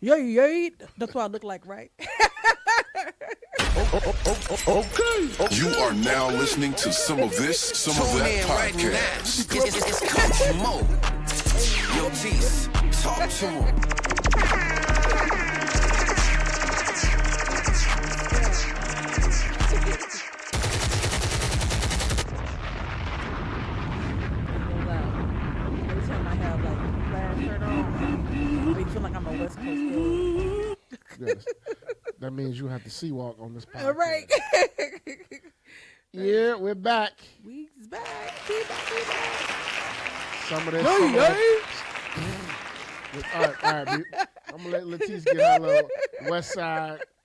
Yeah. That's what I look like, right? Okay. You are now listening to some of this, some of that podcast. It's Coach Mo. Yo, Tise, talk to him. Every time I have like last shirt on, I make feel like I'm a West Coast girl. Yes. That means you have to sea walk on this podcast. Right. Yeah, we're back. We back. We back. Some of that. Some of that. All right. I'm gonna let Latisse get her little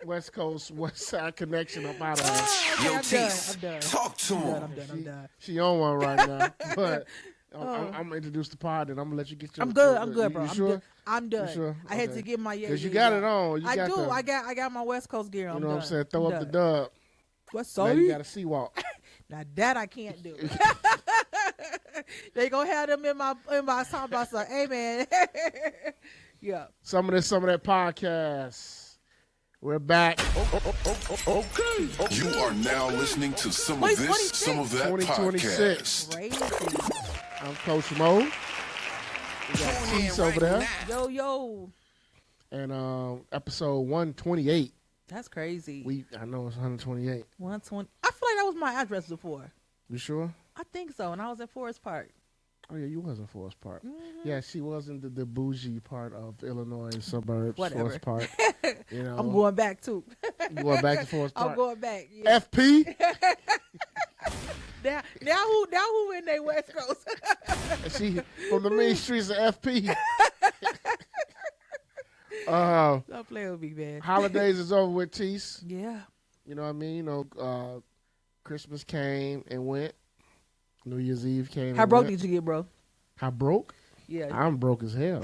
West Coast, West Side connection up out of her. Yo, I'm Tise, done. talk to him. I'm done. She on one right now, but I'm gonna introduce the pod and I'm gonna let you get your. I'm good, bro. You sure? I'm done. You sure? I had Okay. to get my Because you got it on. I do. I got my West Coast gear on. You know what I'm saying? Throw up the dub. What's Now so? you got a sea walk. Now that I can't do. They gonna have them in my soundbox like, hey man. Yeah. Some of that podcast. We're back. Okay. You are now listening to some of this, some of that 2026. podcast. Crazy. I'm Coach Mo. We got Tise over there. Yo. And episode 128. That's crazy. I know it's 128. 120. I feel like that was my address before. You sure? I think so. And I was at Forest Park. Oh yeah, you was in Forest Park. Mm-hmm. Yeah, she was in the bougie part of Illinois suburbs, Whatever. Forest Park. You know, I'm going back too. You going back to Forest Park. I'm going back. Yeah. FP. Now who in their West Coast? She from the mean streets of FP. Don't play with me, man. Holidays is over with, Tise. Yeah. You know what I mean? You know, Christmas came and went. New Year's Eve came. How and broke went. did you get, bro? How broke? Yeah. I'm broke as hell.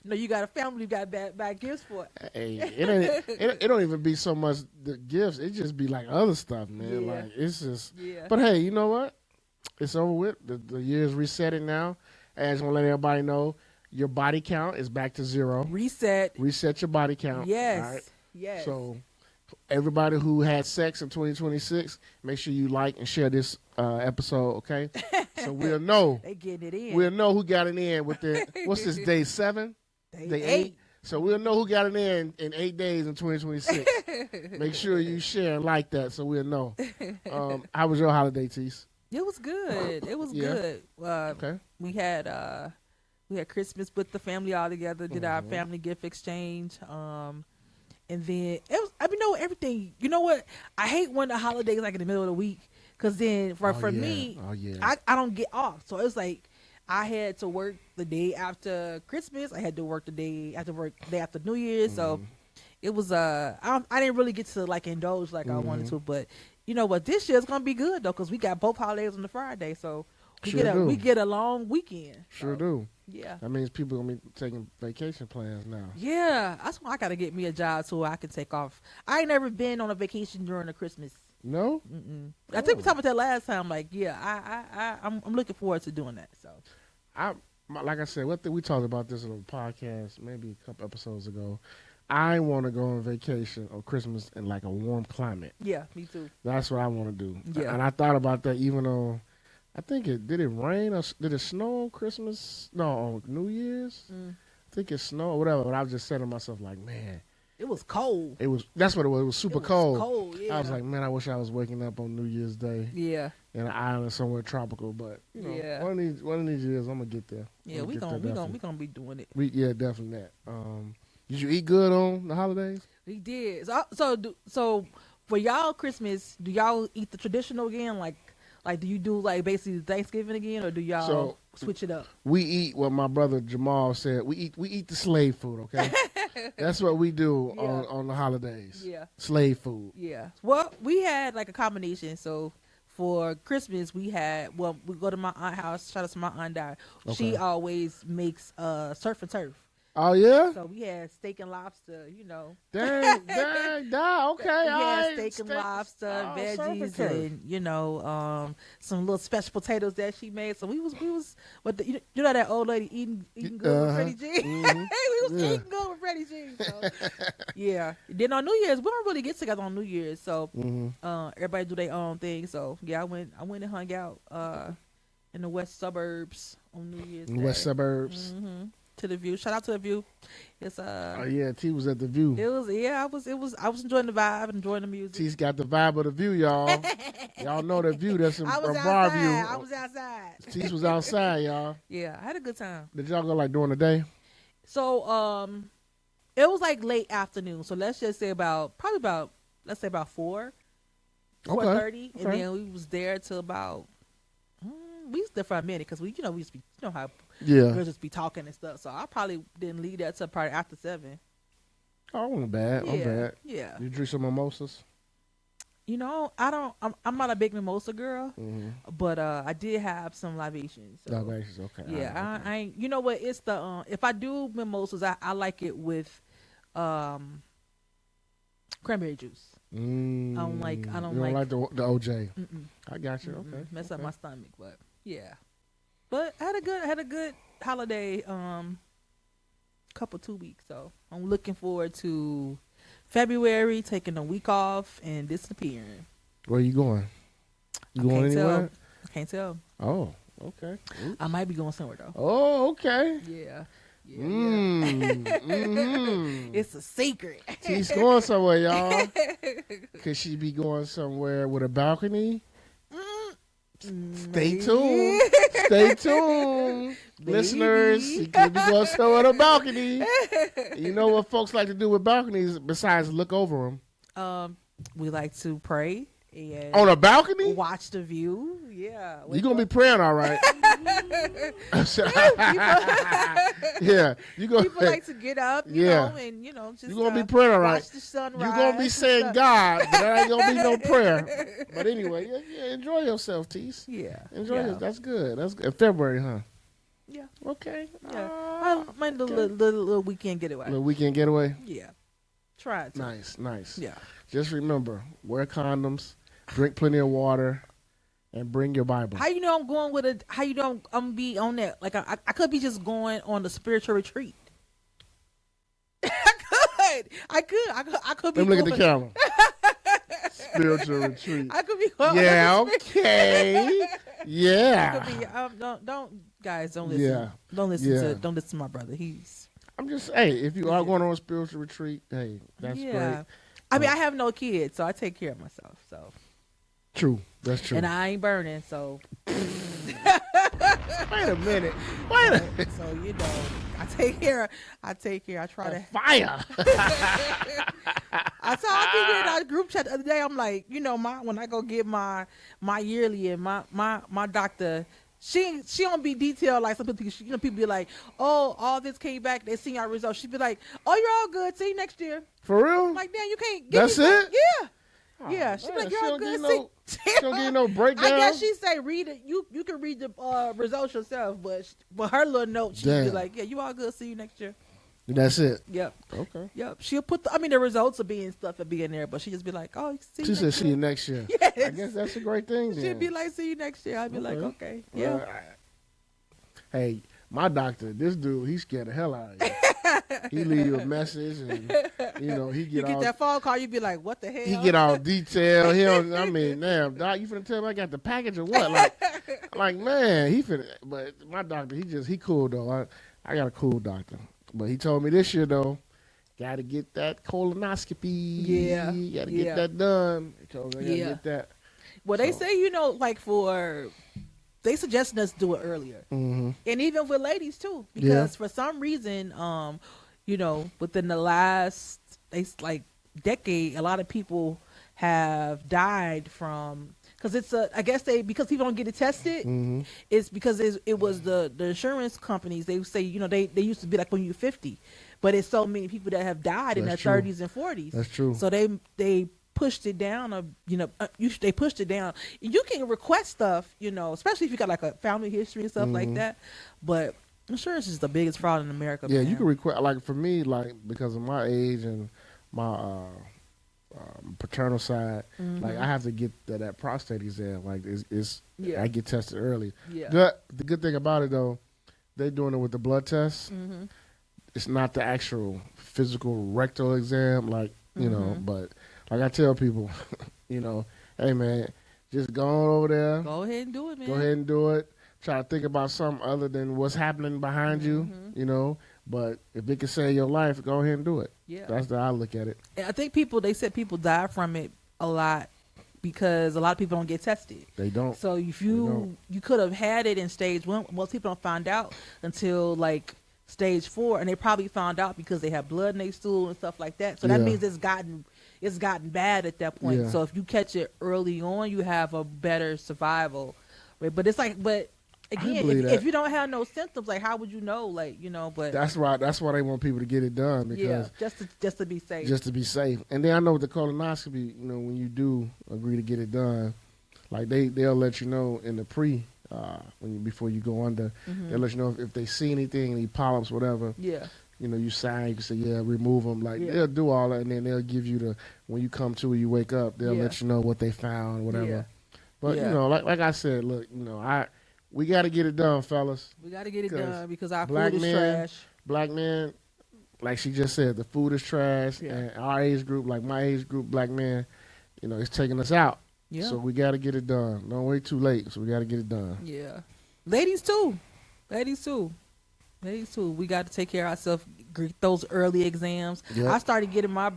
No, you got a family you got bad gifts for it. Hey, it don't even be so much the gifts. It just be like other stuff, man. Yeah. Like it's just. Yeah. But hey, you know what? It's over with. The year's resetting now. And I just want to let everybody know your body count is back to 0. Reset. Reset your body count. Yes. All right? Yes. So everybody who had sex in 2026, make sure you like and share this episode, okay? So we'll know. They getting it in. We'll know who got it in with the, what's this, day 7? Day 8. So we'll know who got it in 8 days in 2026. Make sure you share and like that so we'll know. How was your holiday, Tise? It was good. It was Yeah. good. Okay. We had Christmas with the family all together. Did our family gift exchange. And then it was. I mean, no, everything. You know what? I hate when the holidays like in the middle of the week, because then for me, I don't get off. So it's like I had to work the day after Christmas. I had to work the day after New Year's. So it was I didn't really get to like indulge like I wanted to. But you know what? This year's gonna be good though, because we got both holidays on the Friday. So we get a long weekend. Sure So, do. Yeah. That means people gonna be taking vacation plans now. Yeah, that's why I gotta get me a job so I can take off. I ain't never been on a vacation during the Christmas. No? I think we talked about that last time. Like, yeah, I'm looking forward to doing that. So, Like I said, we talked about this on a podcast maybe a couple episodes ago. I want to go on vacation on Christmas in like a warm climate. yeah, me too. That's what I want to do. Yeah. And I thought about that even on, I think did it rain or did it snow on Christmas? No, on New Year's? I think it snowed or whatever. But I was just saying to myself like, man. It was cold. That's what it was. It was super cold. Yeah. I was like, man, I wish I was waking up on New Year's Day. Yeah. In an island somewhere tropical, but you know, Yeah. one of these years I'm gonna get there. Yeah, we gonna be doing it. Yeah, definitely that. Did you eat good on the holidays? We did. So for y'all Christmas, do y'all eat the traditional again? Like do you do like basically Thanksgiving again, or do y'all switch it up? We eat what my brother Jamal said. We eat the slave food. Okay, that's what we do on the holidays. Yeah, slave food. Yeah. Well, we had like a combination. So for Christmas, we go to my aunt's house. Shout out to my aunt Di. Okay. She always makes surf and turf. Oh yeah. So we had steak and lobster. You know. Dang. Okay. We all had right. steak and lobster, veggies, surf and some little special potatoes that she made. So we was, but you know that old lady eating good with Freddie G. Mm-hmm. We was eating good with regime. So, yeah. Then on New Year's, we don't really get together on New Year's, so everybody do their own thing. So yeah, I went and hung out in the west suburbs on New Year's Day. West suburbs. To the View. Shout out to the View. It's Oh yeah, T was at the View. It was I was enjoying the vibe, enjoying the music. T's got the vibe of the View, y'all. Y'all know the View. That's in Barview. I was outside. T's was outside, y'all. Yeah, I had a good time. Did y'all go like during the day? So it was like late afternoon. So let's just say about 4:30, Okay. and then we was there till about we was there for a minute because we used to be, how girls just be talking and stuff. So I probably didn't leave that till probably after 7. Oh, I'm bad. I'm bad. Yeah. You drink some mimosas? I'm not a big mimosa girl, but I did have some libations. So. Libations, okay. Yeah, I ain't. You know what? It's the if I do mimosas, I like it with cranberry juice. I don't like the OJ. Mm-mm. I got you. Okay. Mess up my stomach, but yeah. But I had a good holiday couple 2 weeks, so I'm looking forward to February, taking a week off and disappearing. Where you going? You going anywhere? I can't tell. Oh, okay. Oops. I might be going somewhere though. Oh, okay. Yeah. It's a secret. She's going somewhere, y'all. Could she be going somewhere with a balcony? Stay tuned. Stay tuned. Listeners, she could be going somewhere with a balcony. You know what folks like to do with balconies besides look over them? We like to pray. And on a balcony? Watch the view. Yeah. You're going to be praying all right. Yeah. People like to get up, you know, and, just you're going to be praying all right. Watch the sunrise. You're going to be saying God, but there ain't going to be no prayer. But anyway, enjoy yourself, Tise. Yeah. Enjoy yourself. That's good. That's good. February, huh? Yeah. Okay. Yeah. My little weekend getaway. Little weekend getaway? Yeah. Try it. Nice. Yeah. Just remember, wear condoms, drink plenty of water, and bring your Bible. How you know I'm going with it? How you know I'm be on that? Like I could be just going on the spiritual retreat. I could be. Let me look at the camera. Spiritual retreat. I could be going. Yeah. Okay. Yeah. Could be, don't guys don't listen. Yeah. Don't listen to my brother. I'm just if you are going on a spiritual retreat, hey, that's great. I mean, I have no kids, so I take care of myself. So true, that's true. And I ain't burning, so. Wait a minute. So I take care. I try to fire. I saw I in our group chat the other day. I'm like, when I go get my yearly and my doctor. She don't be detailed like some people. People be like, "Oh, all this came back. They seen our results." She be like, "Oh, you're all good. See you next year." For real? I'm like, damn, you can't. That's it? Yeah. Yeah. She be like, "You're all good." She don't give you no breakdown. I guess she say read it. You can read the results yourself, but her little note, she be like, "Yeah, you all good. See you next year." That's it. Yep. Okay. Yep. She'll put the results of being stuff will be in there, but she just be like, "Oh, see." She said, "See you next year." Yes. I guess that's a great thing. Then. She'd be like, "See you next year." I'd be like, "Okay, yeah." Hey, my doctor, this dude, he's scared the hell out of you. He leave you a message, and he get that phone call. You be like, "What the hell?" He get all detailed. Damn, doc, you finna tell me I got the package or what? Like man, he finna. But my doctor, he cool though. I got a cool doctor. But he told me this year though, got to get that colonoscopy. Yeah, you got to get that done. He told me I got to get that. Well, they say they suggested us do it earlier, and even with ladies too, because for some reason, within the last decade, a lot of people have died from. Because because people don't get it tested, it's because it was the insurance companies. They say they used to be like when you're 50, but it's so many people that have died in their 30s and 40s. That's true. So they pushed it down, they pushed it down. You can request stuff, especially if you got like a family history and stuff like that. But insurance is the biggest fraud in America. Yeah, man. you can request for me because of my age and my. Paternal side, I have to get that prostate exam. I get tested early. Yeah. The good thing about it though, they doing it with the blood test. it's not the actual physical rectal exam, like, you know, but like I tell people, you know, hey man, just go on over there. Go ahead and do it, man. Go ahead and do it. Try to think about something other than what's happening behind you, you know. But if it can save your life, go ahead and do it. Yeah. That's the way I look at it. And I think they said people die from it a lot because a lot of people don't get tested. They don't. So if you could have had it in stage 1, most people don't find out until like stage 4, and they probably found out because they have blood in their stool and stuff like that. So that means it's gotten bad at that point. Yeah. So if you catch it early on, you have a better survival. Right? But it's like, again, if you don't have no symptoms, like how would you know? Like, you know, but That's right. That's why they want people to get it done, because just to be safe. Just to be safe. And then I know with the colonoscopy, you know, when you do agree to get it done, like they'll let you know in the before you go under, they'll let you know if they see anything, any polyps, whatever. Yeah. You know, you sign, you can say, remove them. Like, they'll do all that, and then they'll give you when you come to, you wake up, they'll let you know what they found, whatever. Yeah. But, you know, like I said, look, you know, we got to get it done, fellas. We got to get it done because our black food is trash. Black men, like she just said, the food is trash, and our age group, like my age group, black men, you know, it's taking us out. Yeah. So we got to get it done. Don't wait too late, so we got to get it done. Yeah. Ladies too. We got to take care of ourselves. Those early exams. Yep. I started getting my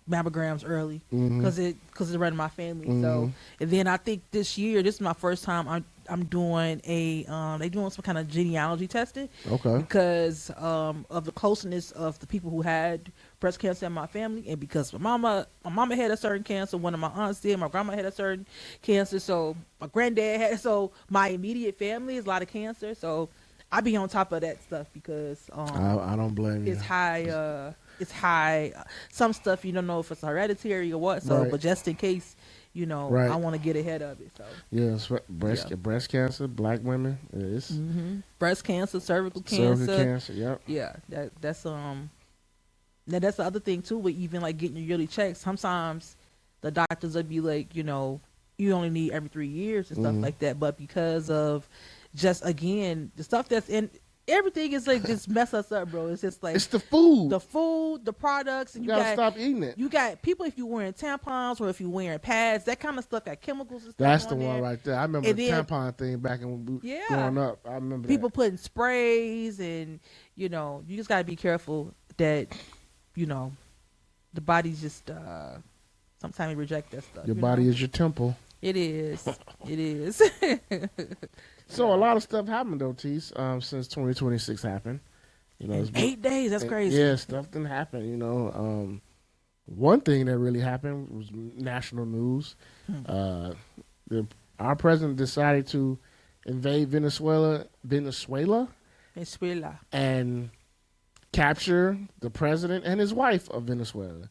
mammograms early because it ran in my family. So, and then I think this is my first time I'm doing they doing some kind of genealogy testing. Okay. Because of the closeness of the people who had breast cancer in my family, and because my mama had a certain cancer, one of my aunts did, my grandma had a certain cancer, so my granddad had, so my immediate family is a lot of cancer. So I be on top of that stuff because I don't blame you. It's high. It's high. Some stuff you don't know if it's hereditary or what. So, but just in case, you know, I want to get ahead of it. So yes, breast cancer, black women, it's breast cancer, cervical cancer. Yep. Yeah, that's Now that's the other thing too. With even like getting your yearly checks, sometimes the doctors will be like, you know, you only need every 3 years and stuff like that. But because of just again the stuff that's in everything is like just mess us up, bro. It's just like it's the food, the products, and you gotta stop eating it. You got people if you're wearing tampons or if you're wearing pads, that kind of stuff got chemicals and stuff. That's the one there. Right there. I remember the tampon thing back when growing up. I remember people putting sprays, and you know, you just gotta be careful that you know the body's just sometimes you reject that stuff. Your body is your temple. It is. It is. So a lot of stuff happened though, Tise, since 2026 happened. You know, in 8 days. That's crazy. Yeah, stuff didn't happen. You know, one thing that really happened was national news. Our president decided to invade Venezuela, and capture the president and his wife of Venezuela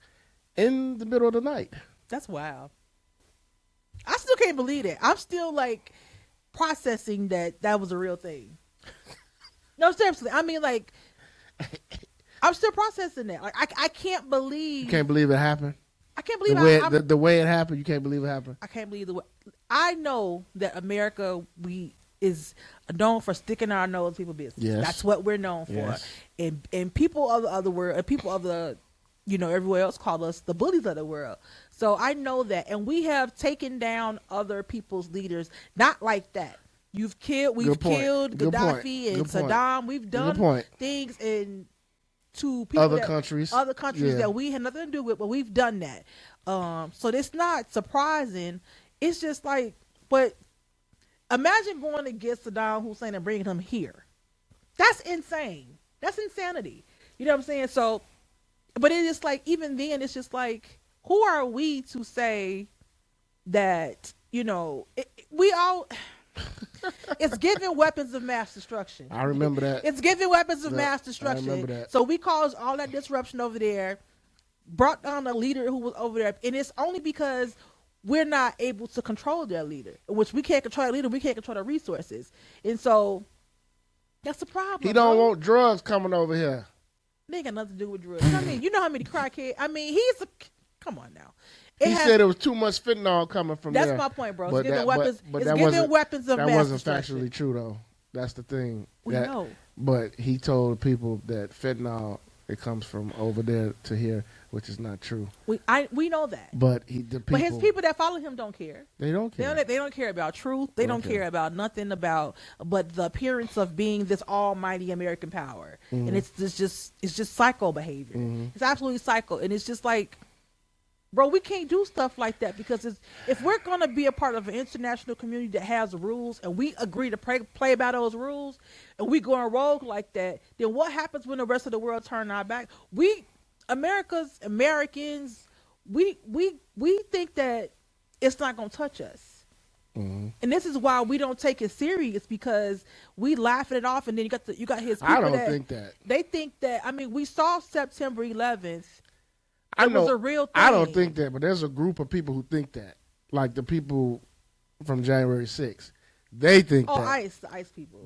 in the middle of the night. That's wild. I still can't believe that. I'm still like processing that was a real thing. No, seriously. I mean, like, I'm still processing that. Like, I can't believe. You can't believe it happened? I can't believe the way it happened. You can't believe it happened? I can't believe the way. I know that America, is known for sticking our nose in people's business. Yes. That's what we're known for. Yes. And people of the other world, people of the, you know, everywhere else call us the bullies of the world. So I know that, and we have taken down other people's leaders, not like that. We've killed Gaddafi and Saddam. We've done things to people other countries that we had nothing to do with, but we've done that. So it's not surprising. It's just like, but imagine going against Saddam Hussein and bringing him here. That's insane. That's insanity. You know what I'm saying? So, but it is like, even then, it's just like, who are we to say that, you know, we all, it's giving weapons of mass destruction. I remember that. It's giving weapons of mass destruction. I remember that. So we caused all that disruption over there, brought down a leader who was over there, and it's only because we're not able to control their leader, which we can't control their leader, we can't control the resources. And so that's the problem. He don't want drugs coming over here. They ain't got nothing to do with drugs. I mean, you know how many crackheads, I mean, come on now. He said it was too much fentanyl coming from there. That's my point, bro. It's giving weapons of mass destruction. That wasn't factually true, though. That's the thing. We know. But he told people that fentanyl, it comes from over there to here, which is not true. We know that. But but his people that follow him don't care. They don't care. They don't care about truth. They don't care about nothing but the appearance of being this almighty American power. Mm-hmm. And it's just psycho behavior. Mm-hmm. It's absolutely psycho. And it's just like, bro, we can't do stuff like that because if we're going to be a part of an international community that has rules and we agree to play by those rules and we go on rogue like that, then what happens when the rest of the world turn our back? Americans, we think that it's not going to touch us. Mm-hmm. And this is why we don't take it serious, because we laughing it off, and then you got his people. I don't think that. They think that, I mean, we saw September 11th. I know, was a real thing. I don't think that, but there's a group of people who think that. Like the people from January 6th. They think that. Oh, ICE people.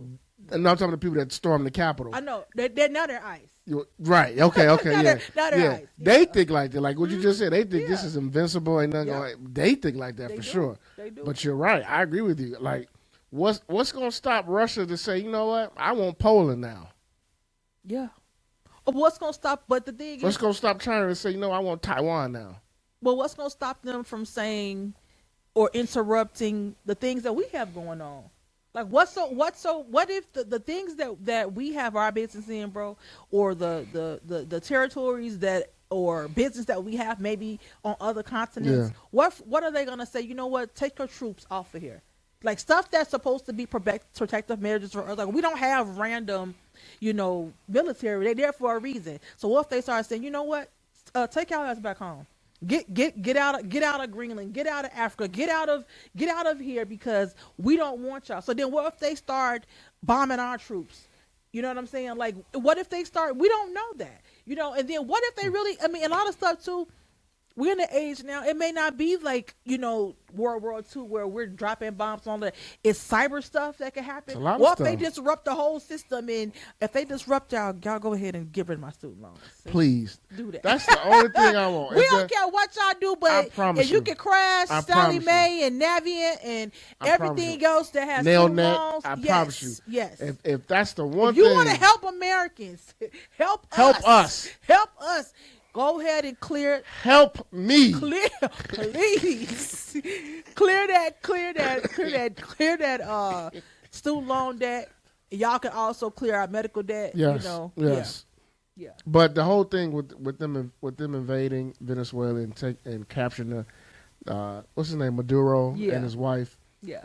And I'm talking about the people that stormed the Capitol. I know. Now they're ICE. Right. Okay. Now Yeah. they're ICE. They think like that. Like what you just said. They think this Yeah. is invincible. Ain't nothing going. They think like that for sure. They do. But you're right. I agree with you. Like, what's going to stop Russia to say, you know what? I want Poland now. Yeah. What's going to stop? But the thing What's is, going to stop China to say, you know, I want Taiwan now? well, what's going to stop them from saying or interrupting the things that we have going on? Like, what if the things that we have our business in, bro, or the territories that or business that we have maybe on other continents, what are they going to say? You know what? Take your troops off of here. Like, stuff that's supposed to be protective measures for us. Like, we don't have random, military. They're there for a reason. So what if they start saying, you know what? Take y'all ass back home. Get out of Greenland, get out of Africa, get out of here, because we don't want y'all. So then what if they start bombing our troops? You know what I'm saying? Like, what if they start, we don't know that, and then what if they really, I mean, a lot of stuff too, we're in the age now, it may not be like, World War II where we're dropping bombs on the, it's cyber stuff that can happen. What if they disrupt the whole system? And if they disrupt y'all go ahead and get rid of my student loans. Please. Do that. That's the only thing I want. We don't care what y'all do, but if you can crash Sally Mae and Navient and everything else that has student loans, I promise you. Yes. If that's the one thing. If you want to help Americans, help us. Go ahead and clear. Help me. Please. clear that student loan debt. Y'all can also clear our medical debt. Yes. Yes. Yeah. But the whole thing with them invading Venezuela and capturing the what's his name, Maduro and his wife. Yeah.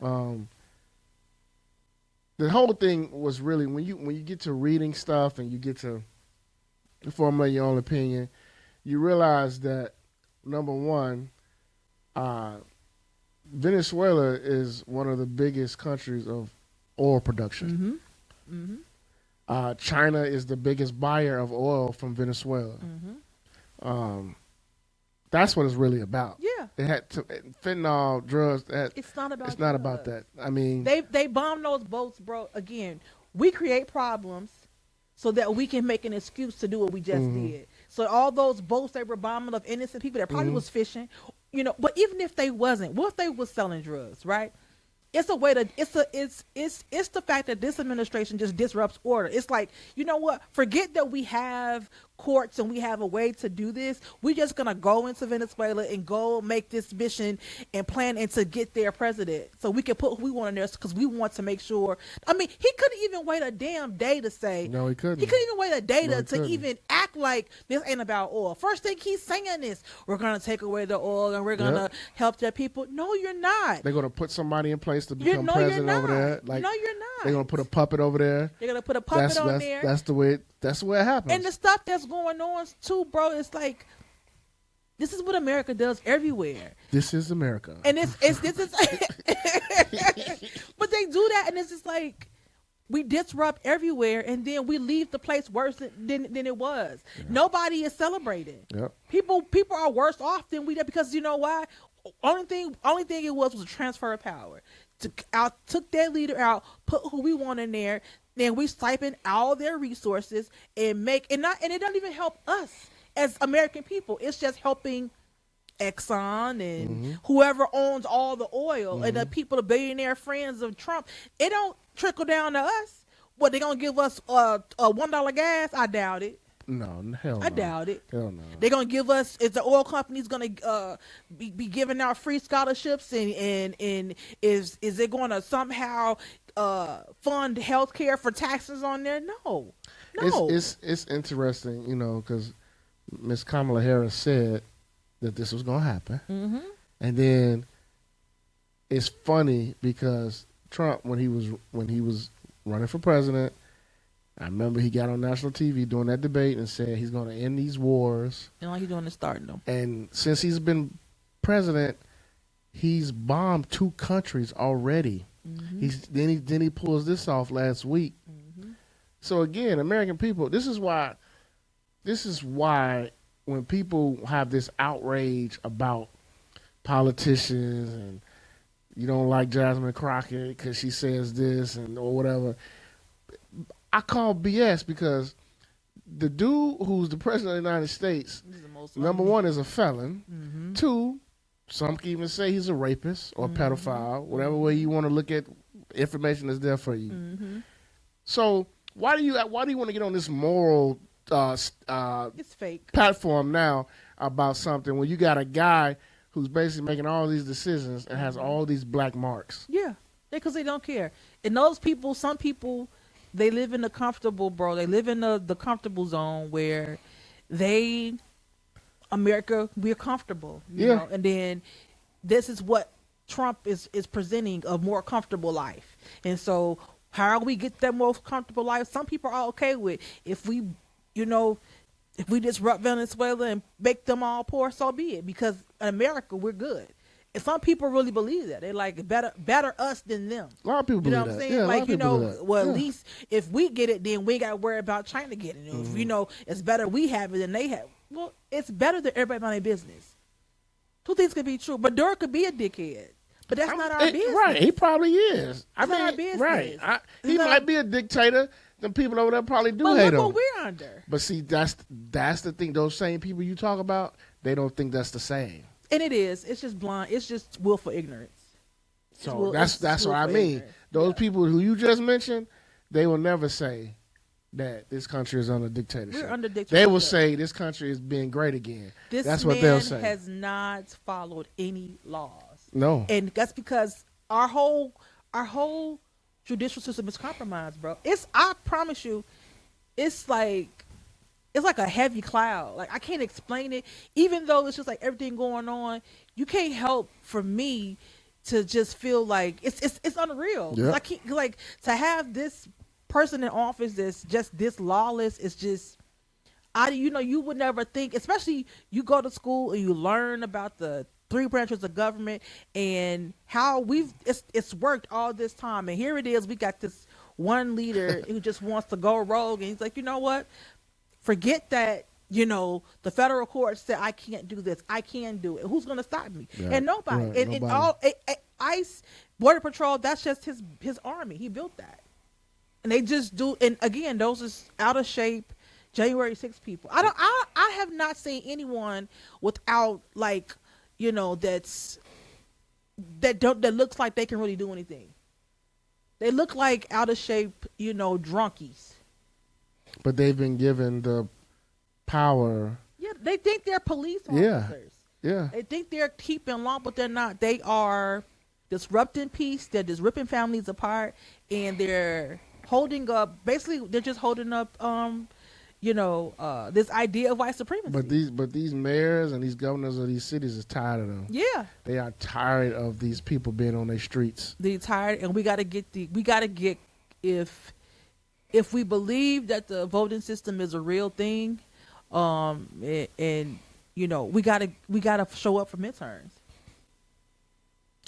The whole thing was really when you get to reading stuff and you get to formulate your own opinion, you realize that, number one, Venezuela is one of the biggest countries of oil production. Mm-hmm. Mm-hmm. China is the biggest buyer of oil from Venezuela. Mm-hmm. That's what it's really about. Yeah. It had fentanyl, drugs. It's not about. It's not about that. I mean, they bomb those boats, bro. Again, we create problems so that we can make an excuse to do what we just did. So all those boats they were bombing of innocent people that probably was fishing, but even if they wasn't, what if they was selling drugs, right? It's a way to, it's the fact that this administration just disrupts order. It's like, you know what? Forget that we have courts and we have a way to do this. We're just going to go into Venezuela and go make this mission and plan and to get their president. So we can put who we want in there because we want to make sure. I mean, he couldn't even wait a damn day to say. No, he couldn't. He couldn't even wait a day to even act like this ain't about oil. First thing he's saying is, we're going to take away the oil and we're going to help their people. No, you're not. They're going to put somebody in place to become president over there. Like, no, you're not. They're going to put a puppet over there. They're going to put a puppet on there. That's the way it happens. And the stuff that's going on too, bro, it's like, this is what America does everywhere. This is America. And this is but they do that, and it's just like, we disrupt everywhere, and then we leave the place worse than it was. Yeah. Nobody is celebrating. Yep. People are worse off than we did, because you know why? Only thing it was a transfer of power. Took that leader out, put who we want in there, then we siphon all their resources and it doesn't even help us as American people. It's just helping Exxon and whoever owns all the oil and the people, the billionaire friends of Trump, it don't trickle down to us. What, they gonna give us a $1 gas? I doubt it. No, hell no. I doubt it. Hell no. They're gonna give us. Is the oil companies gonna be giving out free scholarships and is it gonna somehow fund health care for taxes on there? No. It's interesting, you know, because Miss Kamala Harris said that this was gonna happen, and then it's funny because Trump, when he was running for president, I remember he got on national TV doing that debate and said he's going to end these wars. And all he's doing is starting them. And since he's been president, he's bombed 2 countries already. Then he pulls this off last week. So again, American people, this is why when people have this outrage about politicians and you don't like Jasmine Crockett because she says this or whatever, I call BS, because the dude who's the president of the United States, number one, is a felon. 2, some can even say he's a rapist or a pedophile, whatever way you want to look at information that's there for you. So why do you want to get on this moral it's fake platform now about something when you got a guy who's basically making all these decisions and has all these black marks? Yeah, because they don't care. And those people, some people, they live in the comfortable, they live in the comfortable zone where America, we're comfortable. You know? And then this is what Trump is presenting, a more comfortable life. And so how we get that more comfortable life, some people are okay with. If we disrupt Venezuela and make them all poor, so be it. Because in America, we're good. And some people really believe that. They're like, better us than them. A lot of people believe that. You know what I'm saying? Yeah, like, at least if we get it, then we ain't got to worry about China getting it. If, it's better we have it than they have. Well, it's better than everybody mind their business. 2 things could be true. Maduro could be a dickhead. But that's not our business. Right, he probably is. That's not our business. Right. He might be a dictator. The people over there probably do hate him. But look what we're under. But see, that's the thing. Those same people you talk about, they don't think that's the same. And it is. It's just blind. It's just willful ignorance. So that's what I mean. Ignorance. Those people who you just mentioned, they will never say that this country is under dictatorship. We're under dictatorship. They will say this country is being great again. That's what they'll say. This man has not followed any laws. No. And that's because our whole judicial system is compromised, bro. I promise you, it's like a heavy cloud. Like, I can't explain it. Even though it's just like everything going on, you can't help for me to just feel like it's unreal. Yeah. Like to have this person in office that's just this lawless is just, you would never think, especially you go to school and you learn about the 3 branches of government and how it's worked all this time. And here it is, we got this one leader who just wants to go rogue, and he's like, you know what? Forget that, the federal court said I can't do this. I can do it. Who's going to stop me? Yeah, and nobody. Right, and nobody. ICE, Border Patrol, that's just his army. He built that. And they just do, and again, those is out of shape January 6th people. I have not seen anyone without that looks like they can really do anything. They look like out of shape, drunkies. But they've been given the power. Yeah, they think they're police officers. Yeah. They think they're keeping law, but they're not. They are disrupting peace. They're just ripping families apart, and they're holding up. Basically, they're just holding up. This idea of white supremacy. But these mayors and these governors of these cities is tired of them. Yeah, they are tired of these people being on their streets. They're tired, and we got to get if we believe that the voting system is a real thing, we gotta show up for midterms.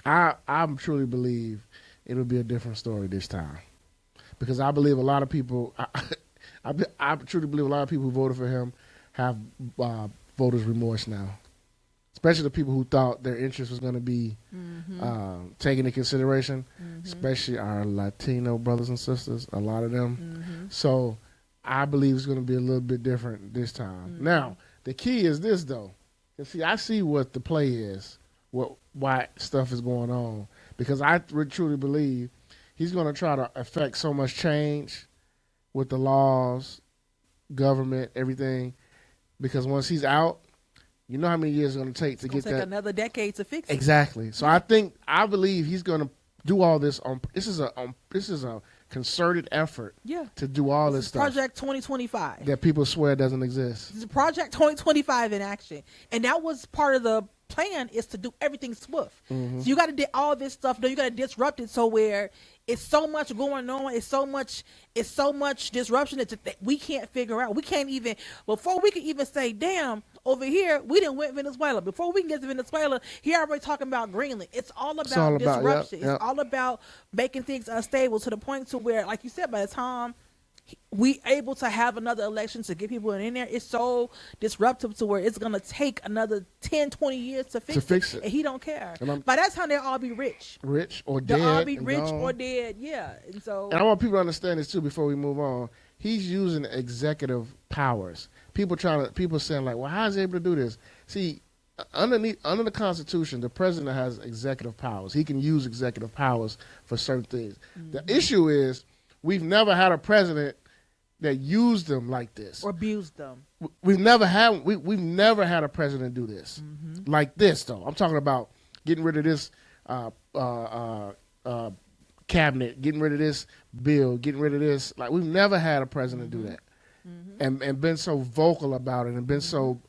I truly believe it'll be a different story this time, because I believe a lot of people. I truly believe a lot of people who voted for him have voters' remorse now, especially the people who thought their interest was going to be taken into consideration, especially our Latino brothers and sisters, a lot of them. So I believe it's going to be a little bit different this time. Now, the key is this, though. And see, I see what the play is, why stuff is going on, because I truly believe he's going to try to affect so much change with the laws, government, everything, because once he's out, you know how many years it's going to take to get that. Another decade to fix it. Exactly. So I believe he's going to do all this on. This is a concerted effort. Yeah. To do all this stuff. Project 2025 that people swear doesn't exist. This is Project 2025 in action, and that was part of the plan, is to do everything swift. So you got to do all this stuff. You got to disrupt it so where it's so much going on. It's so much disruption that we can't figure out. We can't even, before we can even say, damn, over here we didn't win Venezuela. Before we can get to Venezuela, here already talking about Greenland. It's all about disruption. It's all about making things unstable to the point to where, like you said, by the time we able to have another election to get people in there, it's so disruptive to where it's going to take another 10, 20 years to fix it. And he don't care. By that time, they'll all be rich. Rich or dead. They'll all be rich or dead, yeah. And I want people to understand this, too, before we move on. He's using executive powers. People saying, like, well, how is he able to do this? See, under the Constitution, the president has executive powers. He can use executive powers for certain things. The issue is, we've never had a president that used them like this or abused them. We've never had a president do this like this, though. I'm talking about getting rid of this cabinet, getting rid of this bill, getting rid of this. Like, we've never had a president do that, and been so vocal about it and been so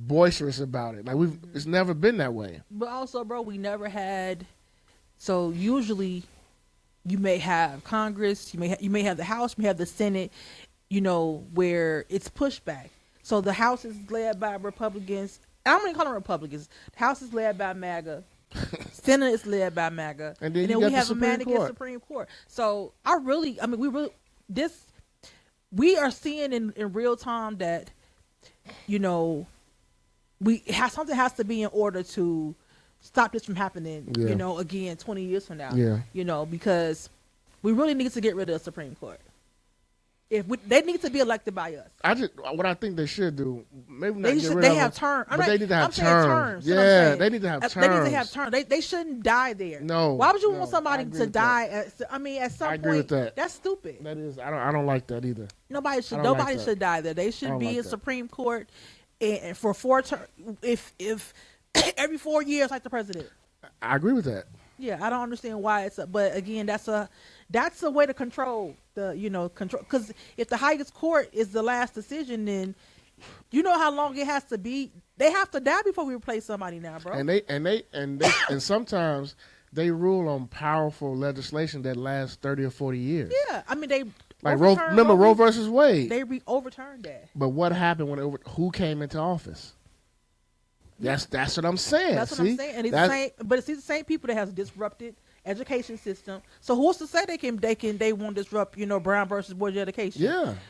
boisterous about it. Like, it's never been that way. But also, bro, we never had. So usually, you may have Congress, you may have the House, you may have the Senate, where it's pushback. So the House is led by Republicans. I'm going to call them Republicans. The House is led by MAGA. Senate is led by MAGA. And then we have a man-against Supreme Court. So we are seeing in real time that, something has to be in order to stop this from happening, again, 20 years from now. Yeah. Because we really need to get rid of the Supreme Court. They need to be elected by us. What I think they should do, maybe not they get should, rid they of have them, terms. but they need to have terms. Yeah, they need to have terms. They need to have terms. They shouldn't die there. No. Why would you want somebody to die? At some point, I agree with that. That's stupid. That is. I don't like that either. Nobody should die there. They should be in Supreme Court, and for 4 terms. If every 4 years, like the president. I agree with that. Yeah, I don't understand why but again, that's a way to control because if the highest court is the last decision, then you know how long it has to be. They have to die before we replace somebody now, bro. And sometimes they rule on powerful legislation that lasts 30 or 40 years. Yeah, I mean they remember Roe versus Wade. They overturned that. But what happened who came into office? That's what I'm saying. That's what I'm saying. And it's the same people that has disrupted education system. So who's to say they won't disrupt, Brown versus Board of Education?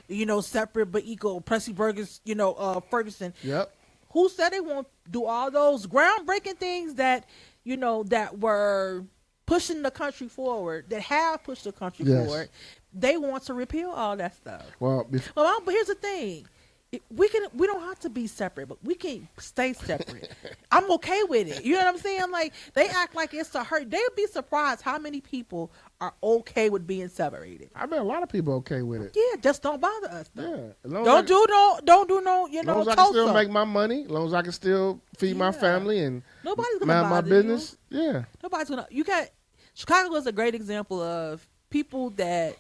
Yeah. Separate but equal. Plessy Ferguson. Yep. Who said they won't do all those groundbreaking things that that were pushing the country forward, that have pushed the country forward? They want to repeal all that stuff. Well, but here's the thing. We don't have to be separate, but we can stay separate. I'm okay with it. You know what I'm saying? Like, they act like it's a hurt. They'd be surprised how many people are okay with being separated. I bet a lot of people okay with it. Yeah, just don't bother us. Though. Yeah, don't do no. As long as I can still make my money, as long as I can still feed my family and nobody's gonna mind my business. You. Yeah, nobody's gonna. Chicago is a great example of people that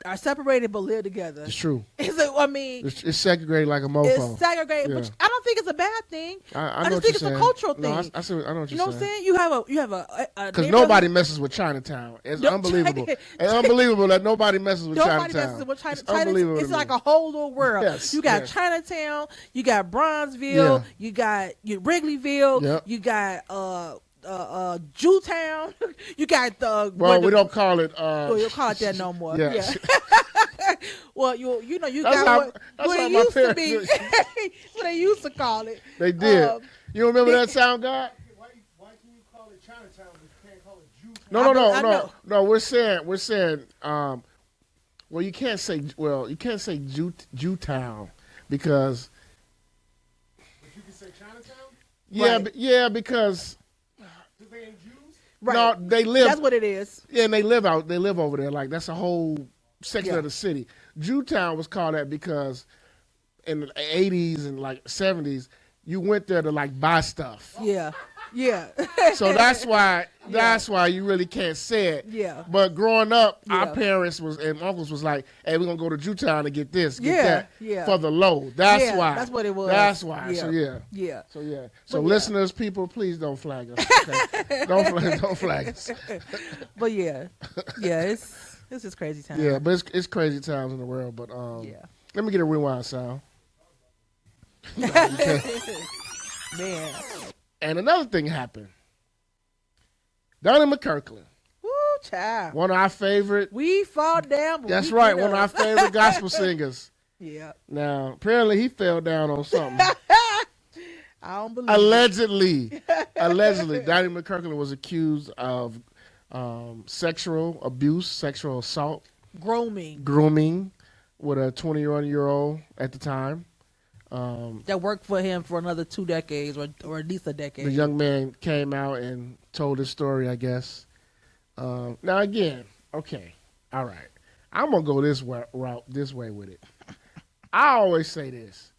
are separated but live together. It's true. It's segregated like a mofo. It's segregated, but I don't think it's a bad thing. I just think it's a cultural thing. No, I know what you're saying. You know what I'm saying? You have a because nobody messes with Chinatown. It's unbelievable. It's unbelievable that nobody messes with Chinatown. Nobody messes with Chinatown. It's unbelievable. It's like a whole little world. Yes, you got Chinatown. You got Bronzeville. Yeah. You got Wrigleyville. Yep. You got Jewtown. You got we don't call it. You don't call it that no more. Yes. Yeah. Well, you got what it used to be. What they used to call it. They did. You remember that sound, God? Why can you call it Chinatown but you can't call it Jewtown? No. We're saying. You can't say Jewtown because. But you can say Chinatown. Yeah, Right. yeah, because Because they ain't Jews? Right. no, they live. That's what it is. Yeah, and they live over there. Like that's a whole section Yeah. of the city. Jewtown was called that because in the 80s and like 70s, you went there to like buy stuff. Yeah. Yeah. So that's why you really can't say it. Yeah. But growing up, Yeah. our parents and uncles was like, "Hey, we're gonna go to Jewtown to get this, get Yeah, that yeah. for the low." That's Yeah, why. that's what it was. That's why. Yeah. So yeah. Yeah. So yeah. So But yeah. listeners, people, please don't flag us. Okay? don't flag us. But yeah. Yeah, it's just crazy time. Yeah, but it's crazy times in the world. But Yeah. let me get a rewind sound. Man. And another thing happened. Donnie McClurkin, Woo, child. one of our favorite. We fall down. But That's we right, get one of up. our favorite gospel singers. Yeah. Now, apparently, he fell down on something. I don't believe it. Allegedly, Donnie McClurkin was accused of sexual abuse, sexual assault, grooming with a 21-year-old at the time. That worked for him for another 2 decades or at least a decade. The young man came out and told his story, I guess. Now, again, okay, all right. I'm going to go this way with it. I always say this.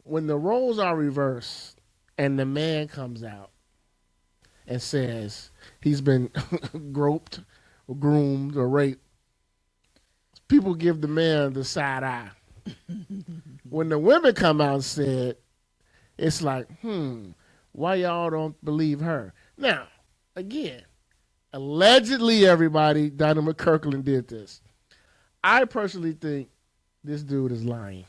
When the roles are reversed and the man comes out and says he's been groped or groomed or raped, people give the man the side eye. When the women come out and said, it's like, why y'all don't believe her? Now, again, allegedly everybody, Donnie McClurkin did this. I personally think this dude is lying.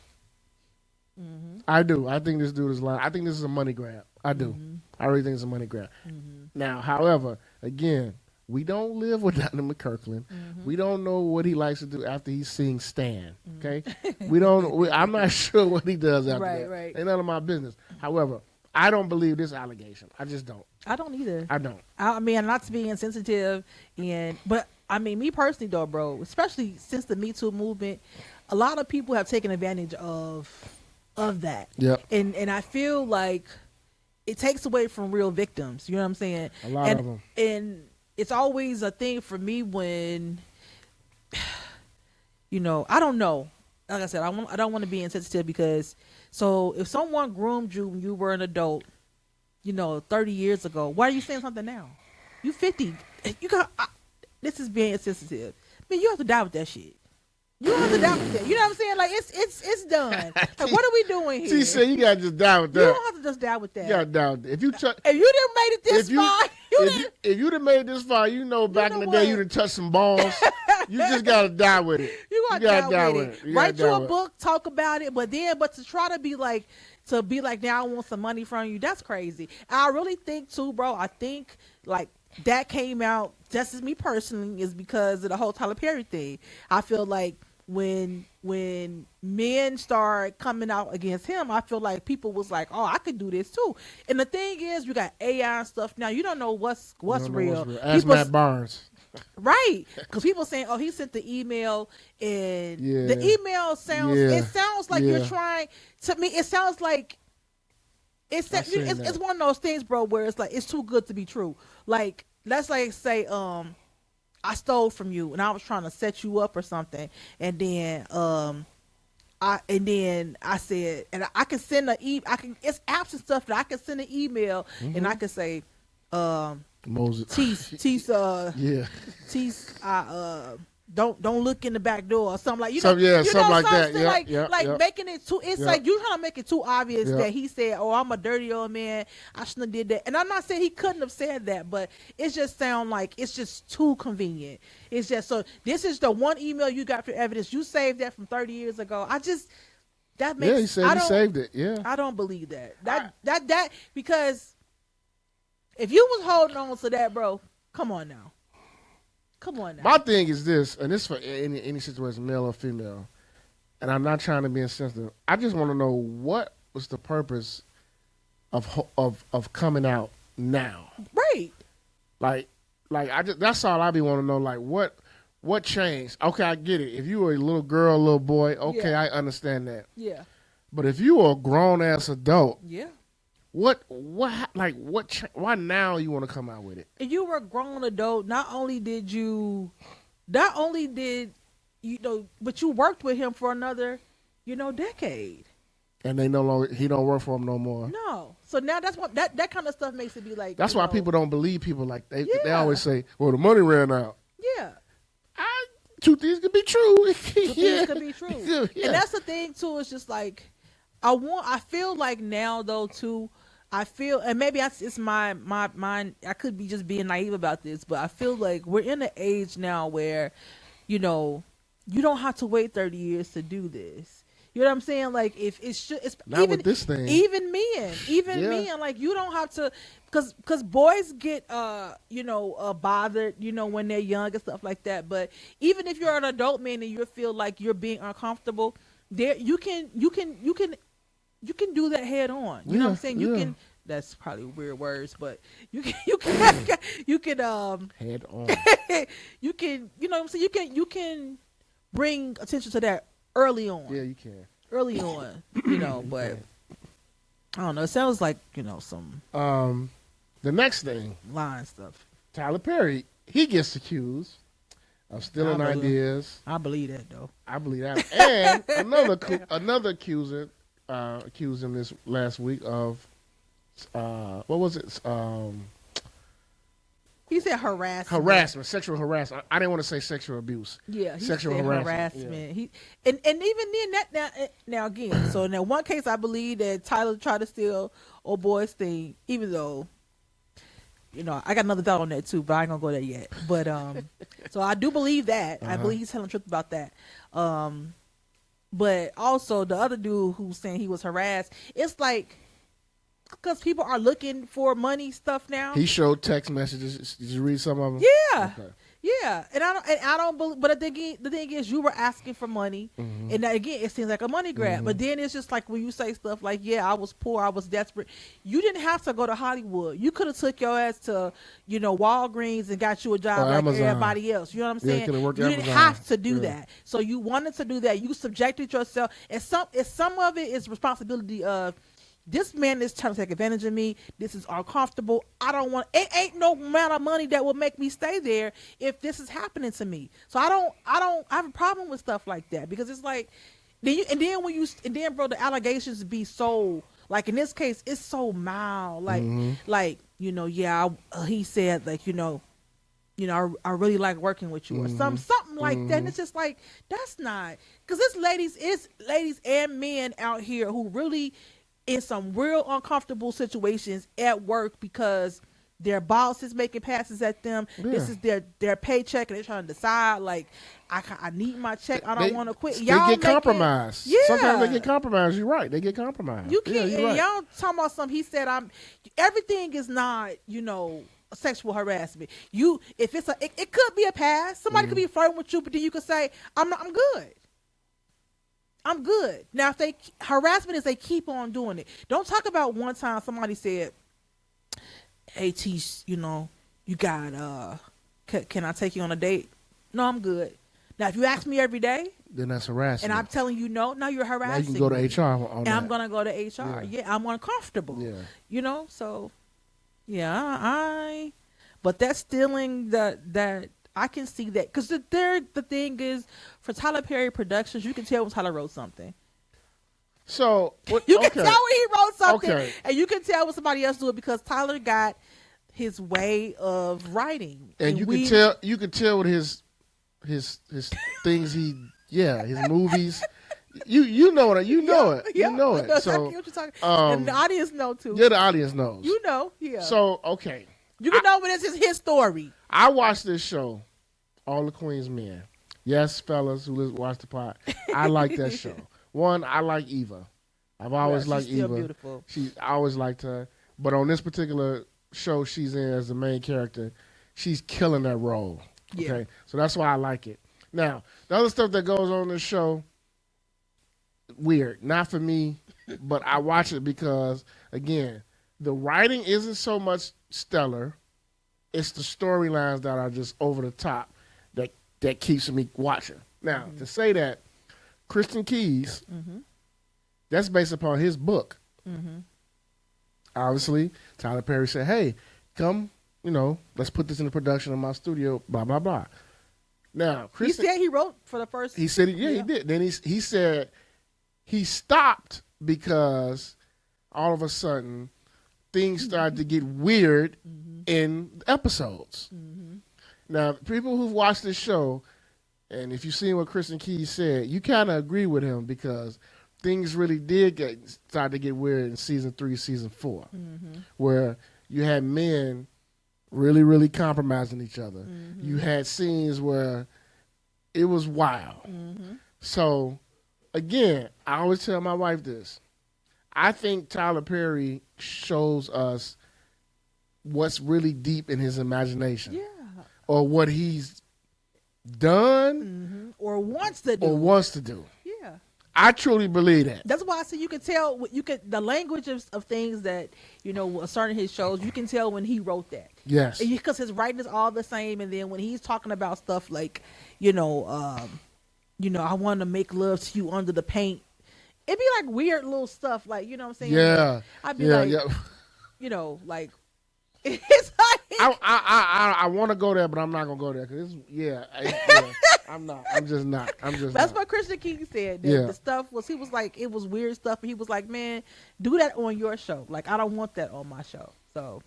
Mm-hmm. I do. I think this dude is lying. I think this is a money grab. I do. Mm-hmm. I really think it's a money grab. Mm-hmm. Now, however, again, we don't live with Donnie McClurkin. Mm-hmm. We don't know what he likes to do after he sings Stan. Okay, I'm not sure what he does after that. Right. Ain't none of my business. However, I don't believe this allegation. I just don't. I don't either. I don't. I mean, not to be insensitive, but I mean, me personally though, bro, especially since the Me Too movement, a lot of people have taken advantage of that. Yep. And I feel like it takes away from real victims. You know what I'm saying? A lot of them. And it's always a thing for me when, I don't know. Like I said, I don't want to be insensitive because, so if someone groomed you when you were an adult, 30 years ago, why are you saying something now? You 50. This is being insensitive. I mean, you have to die with that shit. You don't have to die with that. You know what I'm saying? Like, it's done. Like, what are we doing here? She said you got to just die with that. You don't have to just die with that. You got to die with that. If you done made it this far, if you'd have made it this far, back in the day you done touched some balls. You just got to die with it. You got to die with it. Write you a book, talk about it, but to try to be like, now I want some money from you, that's crazy. And I really think too, bro, I think like that came out, just as me personally, is because of the whole Tyler Perry thing. I feel like when men start coming out against him, I feel like people was like, oh, I could do this too. And the thing is, you got AI and stuff now. You don't know what's real. Ask Matt Barnes. Right, because people saying, "Oh, he sent the email," and the email sounds. Yeah. It sounds like you're trying. To me, it sounds like it's one of those things, bro, where it's like it's too good to be true. Like, let's say, I stole from you, and I was trying to set you up or something, and then I said, and I can send it's apps and stuff that I can send an email, and I can say, Moses. Tise, yeah. Tise, don't look in the back door or something like something like that. Making it too. It's like you trying to make it too obvious that he said, "Oh, I'm a dirty old man. I shouldn't have did that." And I'm not saying he couldn't have said that, but it just sound like it's just too convenient. It's just so. This is the one email you got for evidence. You saved that from 30 years ago. That makes. Yeah, he said he saved it. Yeah, I don't believe that. That because. If you was holding on to that, bro, come on now. My thing is this, and this for any situation, male or female, and I'm not trying to be insensitive. I just want to know what was the purpose of coming out now. Right. Like that's all I be want to know. Like what changed? Okay, I get it. If you were a little girl, little boy, okay, I understand that. Yeah. But if you were a grown ass adult, yeah, Why now you want to come out with it? And you were a grown adult. Not only did you know, but you worked with him for another, decade. And he don't work for him no more. No. So now that's what that kind of stuff makes it be like. That's why people don't believe people like they always say, well, the money ran out. Yeah. Two things could be true. Things could be true. Yeah. And that's the thing too, it's just like I feel like now though too, and maybe it's my mind, I could be just being naive about this, but I feel like we're in an age now where, you don't have to wait 30 years to do this. You know what I'm saying? Like if it's not even with this thing. Even men, like you don't have to, because boys get bothered, when they're young and stuff like that. But even if you're an adult man and you feel like you're being uncomfortable, there you can do that head on. You know what I'm saying? You can. That's probably weird words, but you can head on. You can, what I'm saying? You can bring attention to that early on. Yeah, you can. Early on, but I don't know. It sounds like, some the next thing, line stuff. Tyler Perry, he gets accused of stealing ideas. I believe that though. I believe that. And another accuser accused him this last week of what was it? He said harassment. Sexual harassment. I didn't want to say sexual abuse. Yeah, he sexual said harassment. Yeah. And even then now again. So in that one case, I believe that Tyler tried to steal old boy's thing, even though, I got another thought on that too, but I ain't gonna go there yet. But so I do believe that. I believe he's telling the truth about that. But also the other dude who's saying he was harassed, it's like, because people are looking for money stuff now. He showed text messages. Did you read some of them? Yeah. Okay. Yeah. And I don't believe, but the thing is, you were asking for money. Mm-hmm. And again, it seems like a money grab. Mm-hmm. But then it's just like when you say stuff like, yeah, I was poor, I was desperate. You didn't have to go to Hollywood. You could have took your ass to, Walgreens and got you a job like Amazon. Everybody else. You know what I'm saying? You didn't have to do that. So you wanted to do that. You subjected yourself. And some of it is responsibility of, this man is trying to take advantage of me. This is uncomfortable. I don't want. It ain't no amount of money that will make me stay there if this is happening to me. So I have a problem with stuff like that, because it's like, then bro, the allegations be so, like in this case, it's so mild. Like he said like I really like working with you, or something like that. And it's just like, that's not, because it's ladies and men out here who really in some real uncomfortable situations at work because their boss is making passes at them. Yeah. This is their paycheck, and they're trying to decide, like, I need my check. I don't want to quit. They get compromised. Yeah. Sometimes they get compromised. You're right. They get compromised. You can't. Yeah, and y'all talking about something. He said, everything is not, sexual harassment. If it's it could be a pass. Somebody could be flirting with you, but then you could say, I'm good. I'm good. Now, if harassment is they keep on doing it. Don't talk about one time somebody said, hey, Tise, you got, can I take you on a date? No, I'm good. Now, if you ask me every day, then that's harassment. And I'm telling you no, now you're harassing. Now you can go to HR on and that. I'm going to go to HR. Yeah, I'm uncomfortable. Yeah. So, yeah, but that's stealing that I can see that, because the thing is, for Tyler Perry Productions, you can tell when Tyler wrote something. So you can tell when he wrote something, and you can tell when somebody else do it, because Tyler got his way of writing, and you can tell with his things his movies. You know it. You know it. So what you're talking. And the audience know too. Yeah, the audience knows. Yeah. So okay. You can know when this is his story. I watched this show, All the Queen's Men. Yes, fellas who watch the pod, I like that show. One, I like Eva. I've always liked Eva. Beautiful. I always liked her. But on this particular show she's in as the main character, she's killing that role. Okay? Yeah. So that's why I like it. Now, the other stuff that goes on in the show, weird. Not for me, but I watch it because, again, the writing isn't so much stellar. It's the storylines that are just over the top that keeps me watching. Now, to say that, Kristen Keys, that's based upon his book. obviously, Tyler Perry said, hey, come, let's put this in the production of my studio, blah, blah, blah. Now, he said he wrote for the first. He said, he did. Then he said he stopped because all of a sudden things started to get weird in episodes. Now, people who've watched this show, and if you've seen what Kristen Key said, you kind of agree with him because things really did start to get weird in season 3, season 4, where you had men really, really compromising each other. You had scenes where it was wild. So, again, I always tell my wife this. I think Tyler Perry shows us what's really deep in his imagination. Yeah. Or what he's done. Or wants to do. Yeah. I truly believe that. That's why I say you can tell the language of things that certain his shows. You can tell when he wrote that. Yes, because his writing is all the same. And then when he's talking about stuff like, I want to make love to you under the paint. It'd be like weird little stuff, like what I'm saying. Yeah, I'd be like, like it's like I want to go there, but I'm not gonna go there because I'm not. I'm just not. That's what Christian King said. That the stuff was, he was like, it was weird stuff. And he was like, man, do that on your show. Like, I don't want that on my show. So,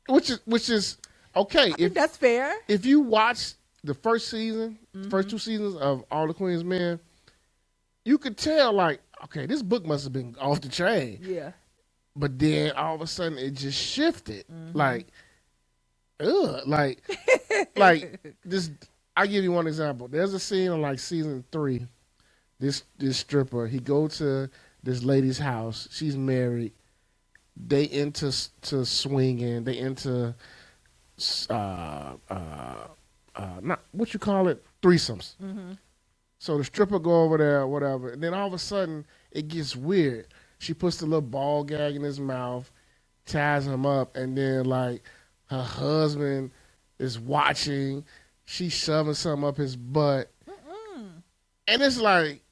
which is okay. I think that's fair. If you watch the first season, first 2 seasons of All the Queen's Men, you could tell, like, okay, this book must have been off the chain. Yeah. But then all of a sudden it just shifted. Like, like this. I'll give you one example. There's a scene in like season 3. This stripper, he go to this lady's house. She's married. They into swinging. They into not what you call it, threesomes. So the stripper go over there, whatever, and then all of a sudden it gets weird. She puts the little ball gag in his mouth, ties him up, and then like her husband is watching. She's shoving something up his butt, and it's like,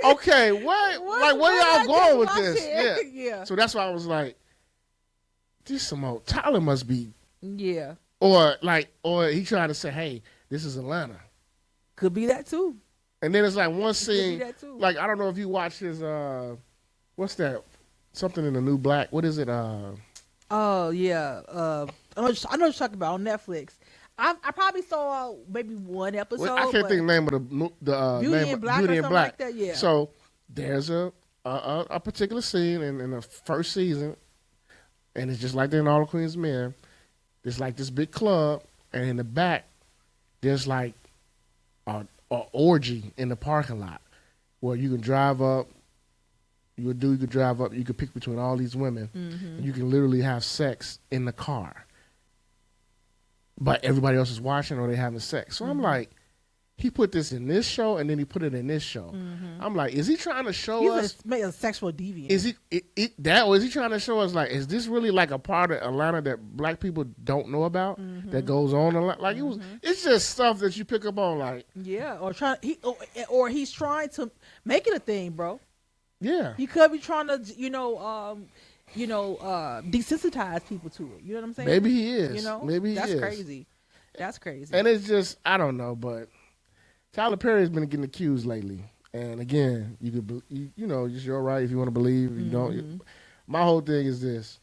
okay, where y'all going with this? Yeah. So that's why I was like, this some old Tyler must be. Yeah. Or he trying to say, hey, this is Atlanta. Could be that too. And then it's like one scene, like, I don't know if you watch his, what's that? Something in the New Black. What is it? Oh yeah. I know what you're talking about on Netflix. I probably saw maybe one episode. Well, I can't think the name of the Beauty name in Black Beauty or in something Black. like that. Yeah. So there's a particular scene in the first season, and it's just like that in All the Queen's Men. There's like this big club, and in the back, there's like a orgy in the parking lot where you can drive up. You could drive up. You could pick between all these women. And you can literally have sex in the car. But everybody else is watching or they having sex. So I'm like, he put this in this show and then he put it in this show. I'm like, is he trying to show us? He's a sexual deviant. Is or is he trying to show us, like, is this really like a part of Atlanta that black people don't know about that goes on a lot? Like, it's just stuff that you pick up on, like. Yeah, or he's trying to make it a thing, bro. Yeah. He could be trying to, desensitize people to it. You know what I'm saying? Maybe he is. Maybe he is. That's crazy. That's crazy. And it's just, I don't know, but Tyler Perry has been getting accused lately. And again, you could, just you're right if you want to believe. If you don't. My whole thing is this.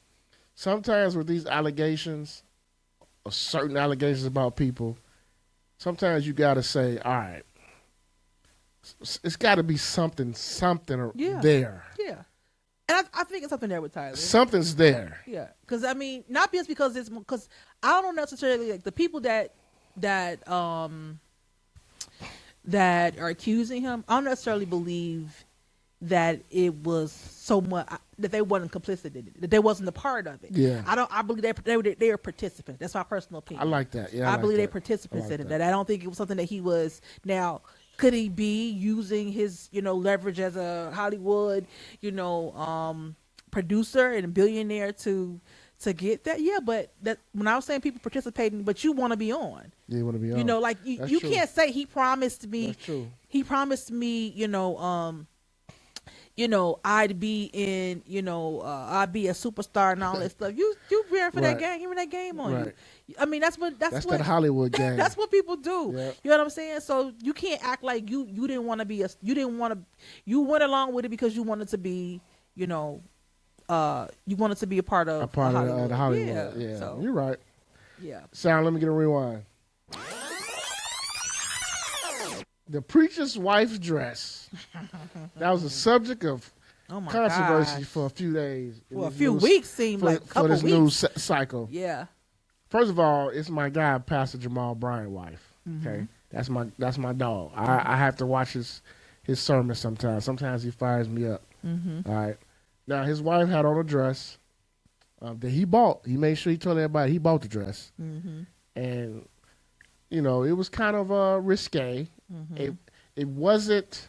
Sometimes with these allegations, or certain allegations about people, sometimes you got to say, all right, it's got to be something there. Yeah. And I think it's something there with Tyler. Something's there. Yeah. Because, I mean, not just because I don't necessarily, like, the people that are accusing him, I don't necessarily believe that it was so much, that they wasn't complicit in it, that they wasn't a part of it. Yeah. I believe they were participants. That's my personal opinion. I like that. Yeah. I believe they participants in it. That I don't think it was something that he was. Now, could he be using his, leverage as a Hollywood, producer and billionaire to get that? Yeah, but that when I was saying people participating, but you want to be on. Yeah, you want to be on. Like you can't say he promised me. That's true. He promised me, I'd be in, I'd be a superstar and all that stuff. You bearing for that game, giving that game on you. I mean, that's what that Hollywood game. That's what people do. Yep. You know what I'm saying? So you can't act like you didn't want to be you went along with it because you wanted to be, you wanted to be a part of Hollywood. The Hollywood. Yeah. So, You're right. Yeah. Sound, let me get a rewind. The preacher's wife's dress. That was the subject of controversy for a few days. For a few weeks, seemed like a couple for this weeks. new cycle. Yeah. First of all, it's my guy, Pastor Jamal Bryant wife. Okay, that's my dog. I have to watch his sermon sometimes. Sometimes he fires me up. All right. Now his wife had on a dress that he bought. He made sure he told everybody he bought the dress, and it was kind of risque. It wasn't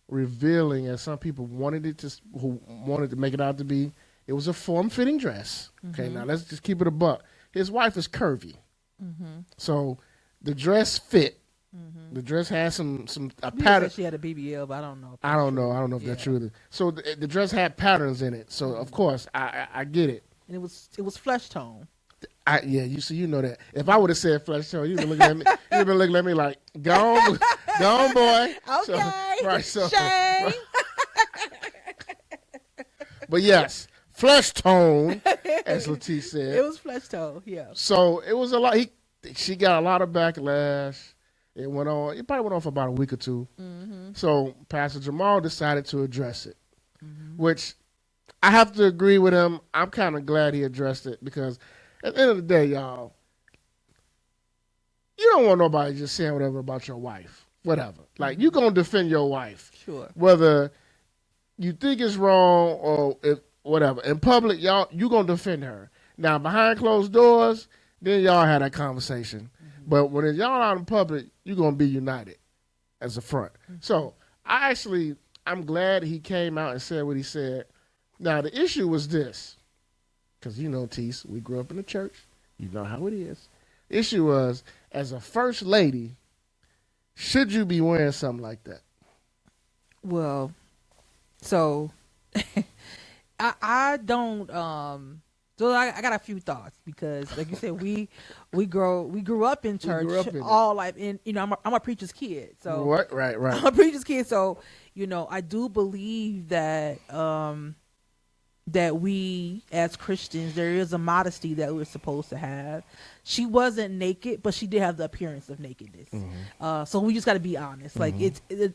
revealing as some people wanted to make it out to be. It was a form-fitting dress. Okay, now let's just keep it a buck. His wife is curvy, so the dress fit. The dress has some pattern. She had a BBL, but I don't know. I don't know if that's true either. So the dress had patterns in it. So of course I get it. And it was flesh tone. You know that. If I would have said flesh tone, you'd have been looking at me. You'd have been looking at me like, go on, boy. Okay, so, Shame. But yes, flesh tone, as Tise said. It was flesh tone, yeah. So it was a lot. She got a lot of backlash. It went on. It probably went on for about a week or two. So Pastor Jamal decided to address it, which I have to agree with him. I'm kind of glad he addressed it because at the end of the day, y'all, you don't want nobody just saying whatever about your wife. Whatever. Like, you're going to defend your wife. Sure. Whether you think it's wrong or whatever. In public, you going to defend her. Now, behind closed doors, then y'all had that conversation. But when it's y'all out in public, you're going to be united as a front. So, I'm glad he came out and said what he said. Now, the issue was this. Because Tise, we grew up in the church. You know how it is. The issue was, as a first lady, should you be wearing something like that? Well, so I don't. So I got a few thoughts because, like you said, we grew up in church all life, and I'm a preacher's kid. So right. I'm a preacher's kid, so I do believe that that we as Christians, there is a modesty that we're supposed to have. She wasn't naked, but she did have the appearance of nakedness. So we just got to be honest. Like it's a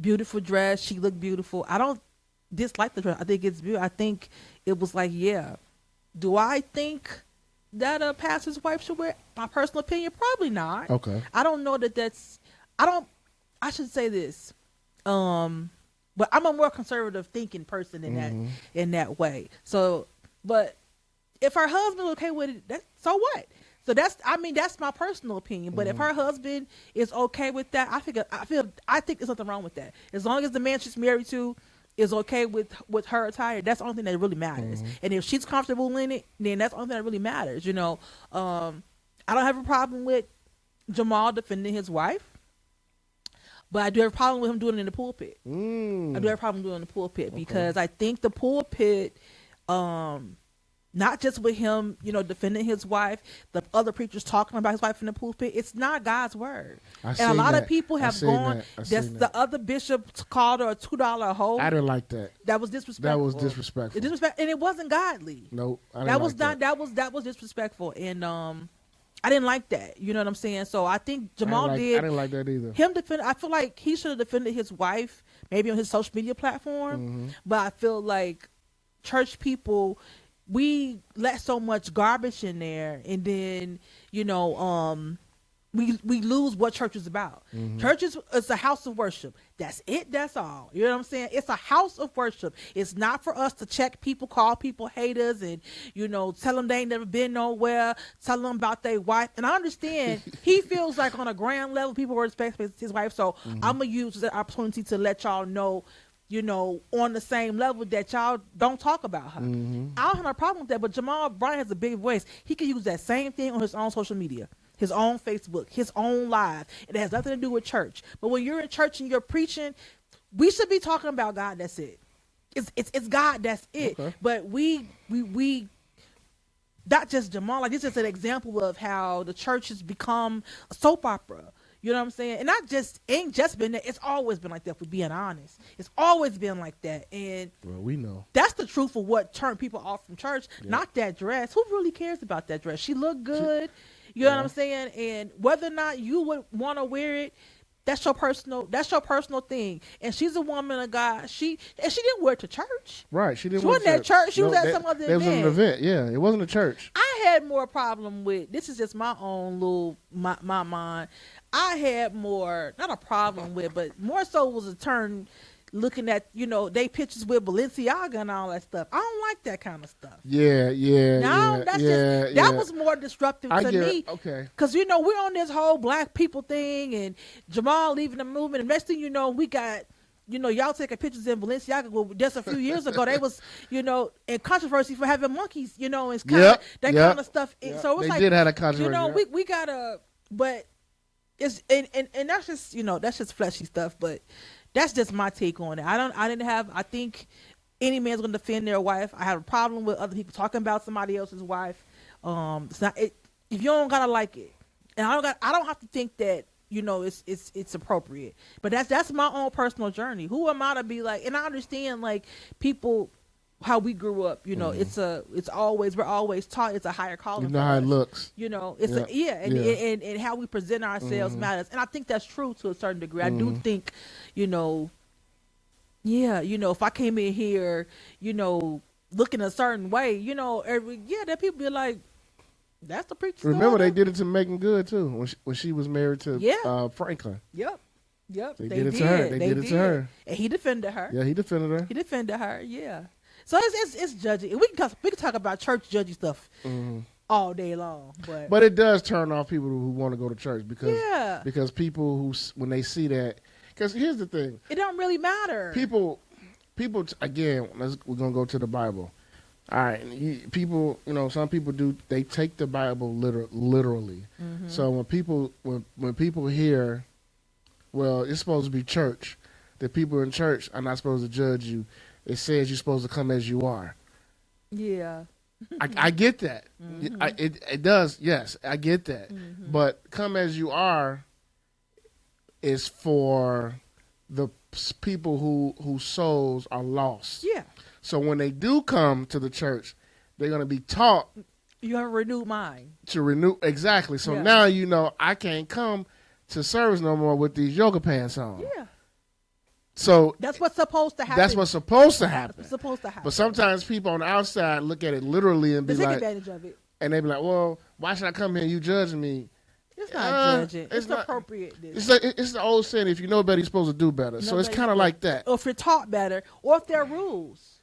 beautiful dress. She looked beautiful. I don't dislike the dress. I think it's beautiful. I think it was like, yeah. Do I think that a pastor's wife should wear? My personal opinion, probably not. Okay. I don't know that's. I should say this. But I'm a more conservative thinking person in that way. So, but if her husband's okay with it, so what? So that's my personal opinion. But if her husband is okay with that, I think there's nothing wrong with that. As long as the man she's married to is okay with her attire, that's the only thing that really matters. And if she's comfortable in it, then that's the only thing that really matters. I don't have a problem with Jamal defending his wife. But I do have a problem with him doing it in the pulpit. I do have a problem doing it in the pulpit because I think the pulpit, not just with him, defending his wife, the other preachers talking about his wife in the pulpit, it's not God's word. And a lot of people have gone, the other bishop called her a $2 hoe. I didn't like that. That was disrespectful. And it wasn't godly. Nope. That was disrespectful. And I didn't like that. You know what I'm saying? So I think Jamal did. I didn't like that either. I feel like he should have defended his wife maybe on his social media platform. But I feel like church people, we let so much garbage in there, and then we lose what church is about. Church is a house of worship. That's it. That's all. You know what I'm saying? It's a house of worship. It's not for us to check people, call people haters, and tell them they ain't never been nowhere, tell them about their wife. And I understand he feels like on a grand level people respect his wife. So I'm gonna use the opportunity to let y'all know, on the same level that y'all don't talk about her. I don't have no problem with that. But Jamal Bryant has a big voice. He can use that same thing on his own social media. His own Facebook, his own live. It has nothing to do with church. But when you're in church and you're preaching, we should be talking about God. That's it. it's God. That's it. Okay. But we not just Jamal. Like, this is an example of how the church has become a soap opera. You know what I'm saying? And not just ain't just been that. It's always been like that. For being honest, it's always been like that. And Well, we know. that's the truth of what turned people off from church. Not that dress. Who really cares about that dress? She looked good. You know what I'm saying? And whether or not you would want to wear it, that's your personal thing. And she's a woman of God. She didn't wear it to church. Right. She didn't. She wasn't at church. She was at some other event. It was an event. Yeah, it wasn't a church. I had more problem with, this is just my own little my mind. I had more, not a problem with, but more so was a turn looking at, they pictures with Balenciaga and all that stuff. I don't like that kind of stuff. Yeah. That was more disruptive to me. Okay. Because, we're on this whole black people thing and Jamal leaving the movement. And next thing you know, we got, y'all taking pictures in Balenciaga. Well, just a few years ago, they was, in controversy for having monkeys, and it's kind of that kind of stuff. Yep. So it's they like, did have a controversy. we gotta, but it's, and that's just, that's just fleshy stuff, but that's just my take on it. I think any man's going to defend their wife. I have a problem with other people talking about somebody else's wife. It's not, if you don't gotta like it, and I don't have to think that, it's appropriate, but that's my own personal journey. Who am I to be like? And I understand, like, people, how we grew up, we're always taught it's a higher calling. You know how it looks. It's and how we present ourselves matters. And I think that's true to a certain degree. I do think, if I came in here, looking a certain way, that people be like, that's the preacher. Remember, they did it to Megan Good too when she was married to Franklin. Yep. They did it to her. They did it to her. And he defended her. Yeah, he defended her. Yeah. So it's judgy. And we can talk about church judgy stuff all day long. But it does turn off people who want to go to church because people who, when they see that, because here's the thing, it don't really matter. People again. We're gonna go to the Bible. All right, people. Some people do. They take the Bible literally. So when people hear, well, it's supposed to be church. The people in church are not supposed to judge you. It says you're supposed to come as you are. Yeah. I get that. It does. Yes, I get that. But come as you are is for the people whose souls are lost. Yeah. So when they do come to the church, they're going to be taught. You have a renewed mind. Exactly. So now I can't come to service no more with these yoga pants on. Yeah. So that's what's supposed to happen. But sometimes people on the outside look at it literally and be take like, advantage of it. And they be like, well, why should I come here? You judging me? It's not judging. It's appropriate. It's the old saying, if you know better, you're supposed to do better. So it's kind of like that. Or if you're taught better, or if there are rules.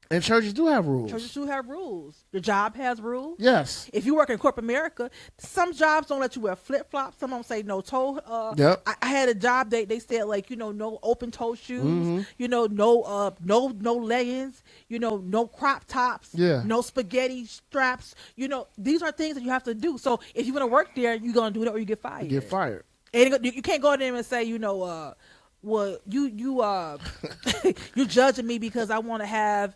And churches do have rules. Your job has rules. Yes. If you work in corporate America, some jobs don't let you wear flip-flops. Some of them say no toe. Yep. I had a job, they said, like, no open-toe shoes, no leggings, no crop tops, no spaghetti straps. These are things that you have to do. So if you're going to work there, you're going to do it or you get fired. And you can't go there and say, well, you you're judging me because I want to have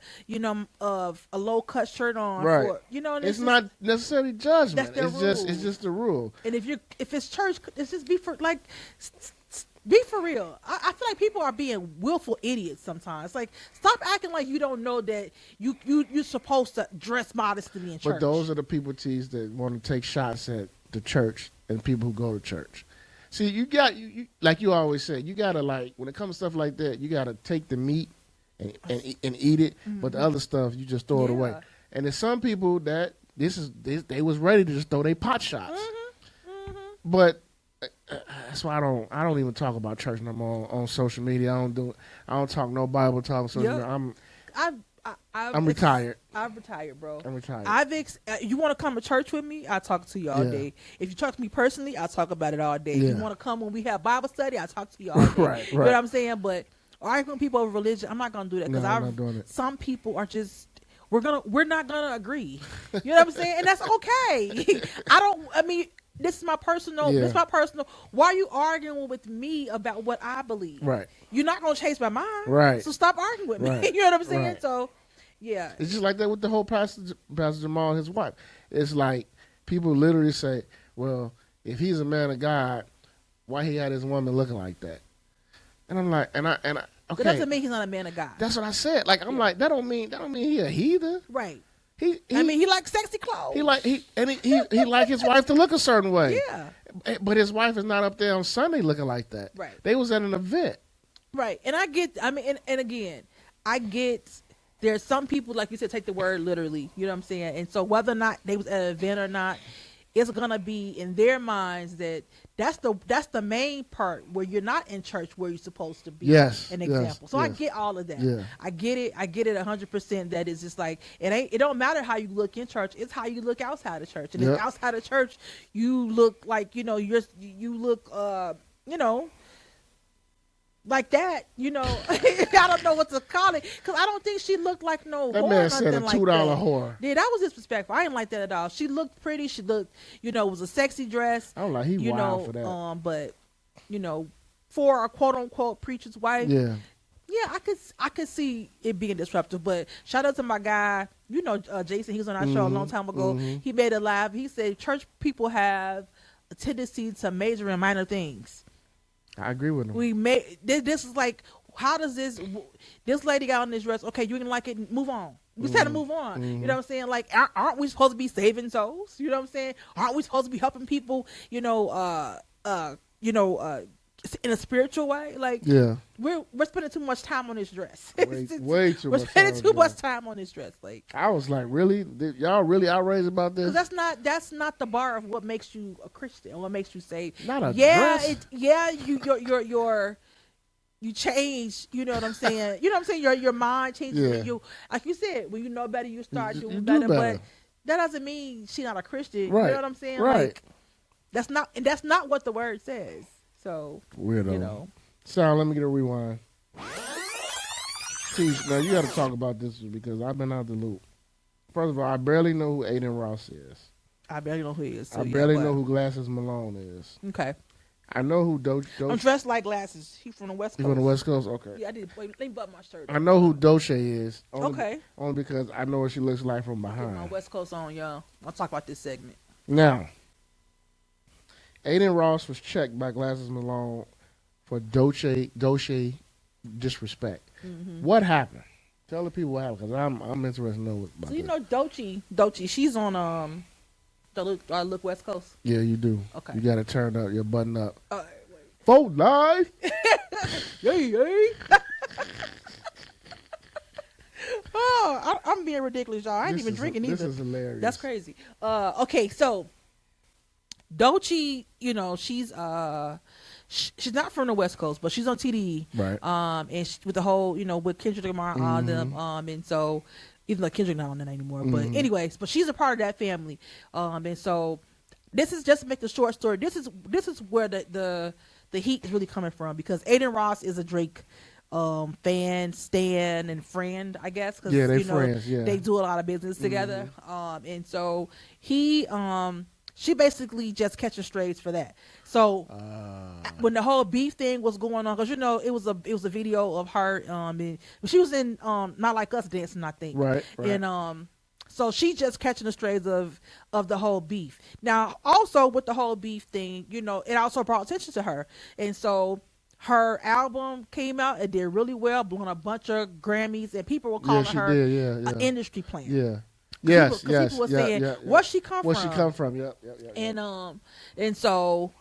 a low cut shirt on. Right. It's not necessarily judgment. It's just the rule. And if it's church, it's just be for real. I feel like people are being willful idiots sometimes. Like, stop acting like you don't know that you're supposed to dress modestly in church. But those are the people, Tise, that want to take shots at the church and people who go to church. See, you like you always say, you gotta, like, when it comes to stuff like that, you gotta take the meat and eat it, but the other stuff you just throw it away. And there's some people that they was ready to just throw their pot shots, but that's why I don't even talk about church no more on social media. I don't talk no Bible talk on social media. I'm retired. I'm retired, bro. I'm retired. You want to come to church with me? I'll talk to you all day. If you talk to me personally, I'll talk about it all day. If you want to come when we have Bible study, I'll talk to you all day. Right. You know what I'm saying? But arguing with people over religion, I'm not gonna do that because I'm not doing it. Some people are just we're not gonna agree. You know what I'm saying? And that's okay. This is my personal. This is my personal. Why are you arguing with me about what I believe? Right. You're not gonna change my mind. Right. So stop arguing with me. Right. You know what I'm saying? Right. So, yeah. It's just like that with the whole Pastor Jamal and his wife. It's like people literally say, "Well, if he's a man of God, why he had his woman looking like that?" And I'm like, and I okay. That doesn't mean he's not a man of God. That's what I said. Like I'm like, that don't mean he a heathen. Right. I mean, he likes sexy clothes. He like his wife to look a certain way. Yeah. But his wife is not up there on Sunday looking like that. Right. They was at an event. Right. And I get. I mean, and again, I get. There's some people, like you said, take the word literally. You know what I'm saying? And so whether or not they was at an event or not, it's gonna be in their minds that that's the main part where you're not in church where you're supposed to be. Yes. An example. So yes. I get all of that. Yeah. I get it 100%. That is just like it don't matter how you look in church, it's how you look outside of church. And if outside of church you look like, you look like that, I don't know what to call it, because I don't think she looked like no that whore. Man said a like $2 that. whore. Yeah, that was disrespectful. I didn't like that at all. She looked pretty. She looked, it was a sexy dress. I don't like he wild for that. But for a quote unquote preacher's wife, yeah, I could see it being disruptive. But shout out to my guy, Jason. He was on our show a long time ago. He made it live. He said church people have a tendency to major in minor things. I agree with him. We made this is like, how does this lady got on this dress? Okay, you didn't like it, move on. We just had to move on. You know what I'm saying? Like, aren't we supposed to be saving souls? You know what I'm saying? Aren't we supposed to be helping people? In a spiritual way? Like, yeah, we're spending too much time on this dress. Way too much. We're spending too much time on this dress. Like, I was like, really? Y'all really outraged about this? That's not the bar of what makes you a Christian. What makes you say, not a dress. You change. You know what I'm saying? You know what I'm saying? Your mind changes. Yeah. When you, like you said, when you know better, you start you doing do better. better. But that doesn't mean she's not a Christian. Right. You know what I'm saying? Right. Like, that's not what the word says. So weirdo. Sal, let me get a rewind. Tise, now you got to talk about this because I've been out the loop. First of all, I barely know who Adin Ross is. I barely know who he is. So I barely know who Glasses Malone is. Okay. I know who Doche. I'm dressed like Glasses. He's from the West Coast. He's from the West Coast? Okay. Yeah, I did. Let me button my shirt. I know who Doche is. Okay. Only because I know what she looks like from Get my behind. West Coast on, y'all. I'll talk about this segment. Now, Adin Ross was checked by Glasses Malone for Doche disrespect. Mm-hmm. What happened? Tell the people what happened, because I'm interested to know about this. Doche, she's on the Look West Coast. Yeah, you do. Okay. You got to turn up your button up. Wait. Vote live. Yay. Oh, I'm being ridiculous, y'all. I ain't even drinking either. This is hilarious. That's crazy. Okay, so Doche, she's not from the West Coast, but she's on TDE. Right. And with the whole, with Kendrick Lamar on them. And so, even though Kendrick not on that anymore, but anyways, but she's a part of that family. And so, this is just to make the short story. This is where the heat is really coming from, because Adin Ross is a Drake fan, stan, and friend, I guess. Cause, yeah, they friends. Yeah, they do a lot of business together. And so she basically just catching strays for that. So when the whole beef thing was going on, because it was a video of her. She was in Not Like Us dancing, I think. Right. And so she just catching the strays of the whole beef. Now, also with the whole beef thing, it also brought attention to her, and so her album came out and did really well, blowing a bunch of Grammys, and people were calling her an industry plant. Yeah. Yes, people were saying, where she come from? Where she come from? Yep. And so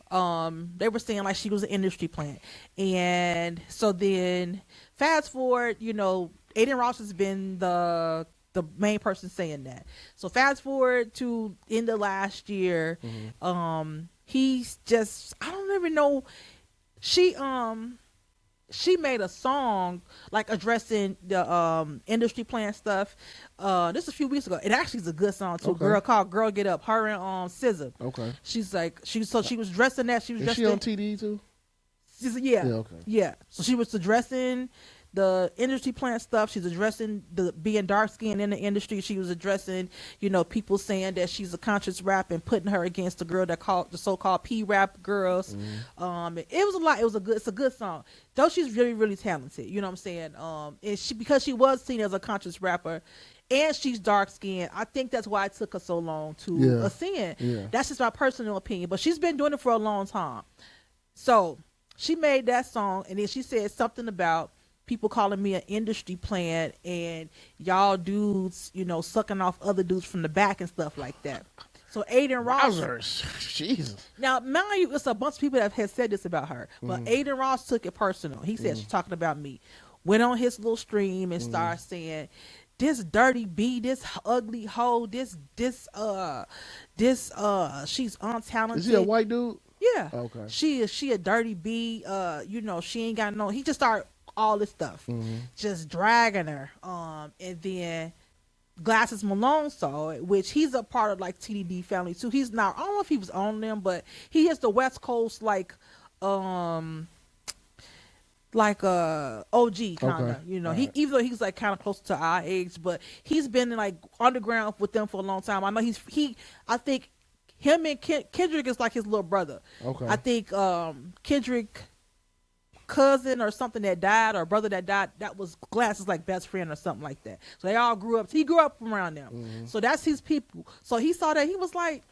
they were saying like she was an industry plant, and so then fast forward, Adin Ross has been the main person saying that. So fast forward to end of last year, he's just, I don't even know. She made a song like addressing the industry plant stuff. This a few weeks ago. It actually is a good song too. Okay. Called "Girl Get Up." Her and SZA. Okay. She's like she was dressing that. She was. Is she on TD too? Yeah. Okay. Yeah. So she was addressing the industry plant stuff. She's addressing the being dark skinned in the industry. She was addressing, people saying that she's a conscious rap and putting her against the girl that called the so-called P rap girls. It was a lot. It's a good song. Though she's really, really talented. You know what I'm saying? And because she was seen as a conscious rapper and she's dark skinned, I think that's why it took her so long to ascend. Yeah. That's just my personal opinion. But she's been doing it for a long time. So she made that song, and then she said something about people calling me an industry plant and y'all dudes, sucking off other dudes from the back and stuff like that. So Adin Ross, Jesus. Now, mind you, it's a bunch of people that have said this about her, but Adin Ross took it personal. He said she's talking about me. Went on his little stream and started saying, "This dirty B, this ugly hoe, this she's untalented." Is he a white dude? Yeah. Okay. She a dirty B. She ain't got no. He just started all this stuff, just dragging her. And then Glasses Malone saw it, which he's a part of like TDD family too. He's not. I don't know if he was on them, but he is the West Coast like OG kind of. Okay. He even though he's like kind of close to our age, but he's been like underground with them for a long time. I know I think him and Kendrick is like his little brother. Okay. I think Kendrick cousin or something that died, or brother that died, that was Glass's like best friend or something like that. So they all grew up. He grew up around them. So that's his people. So he saw that. He was like,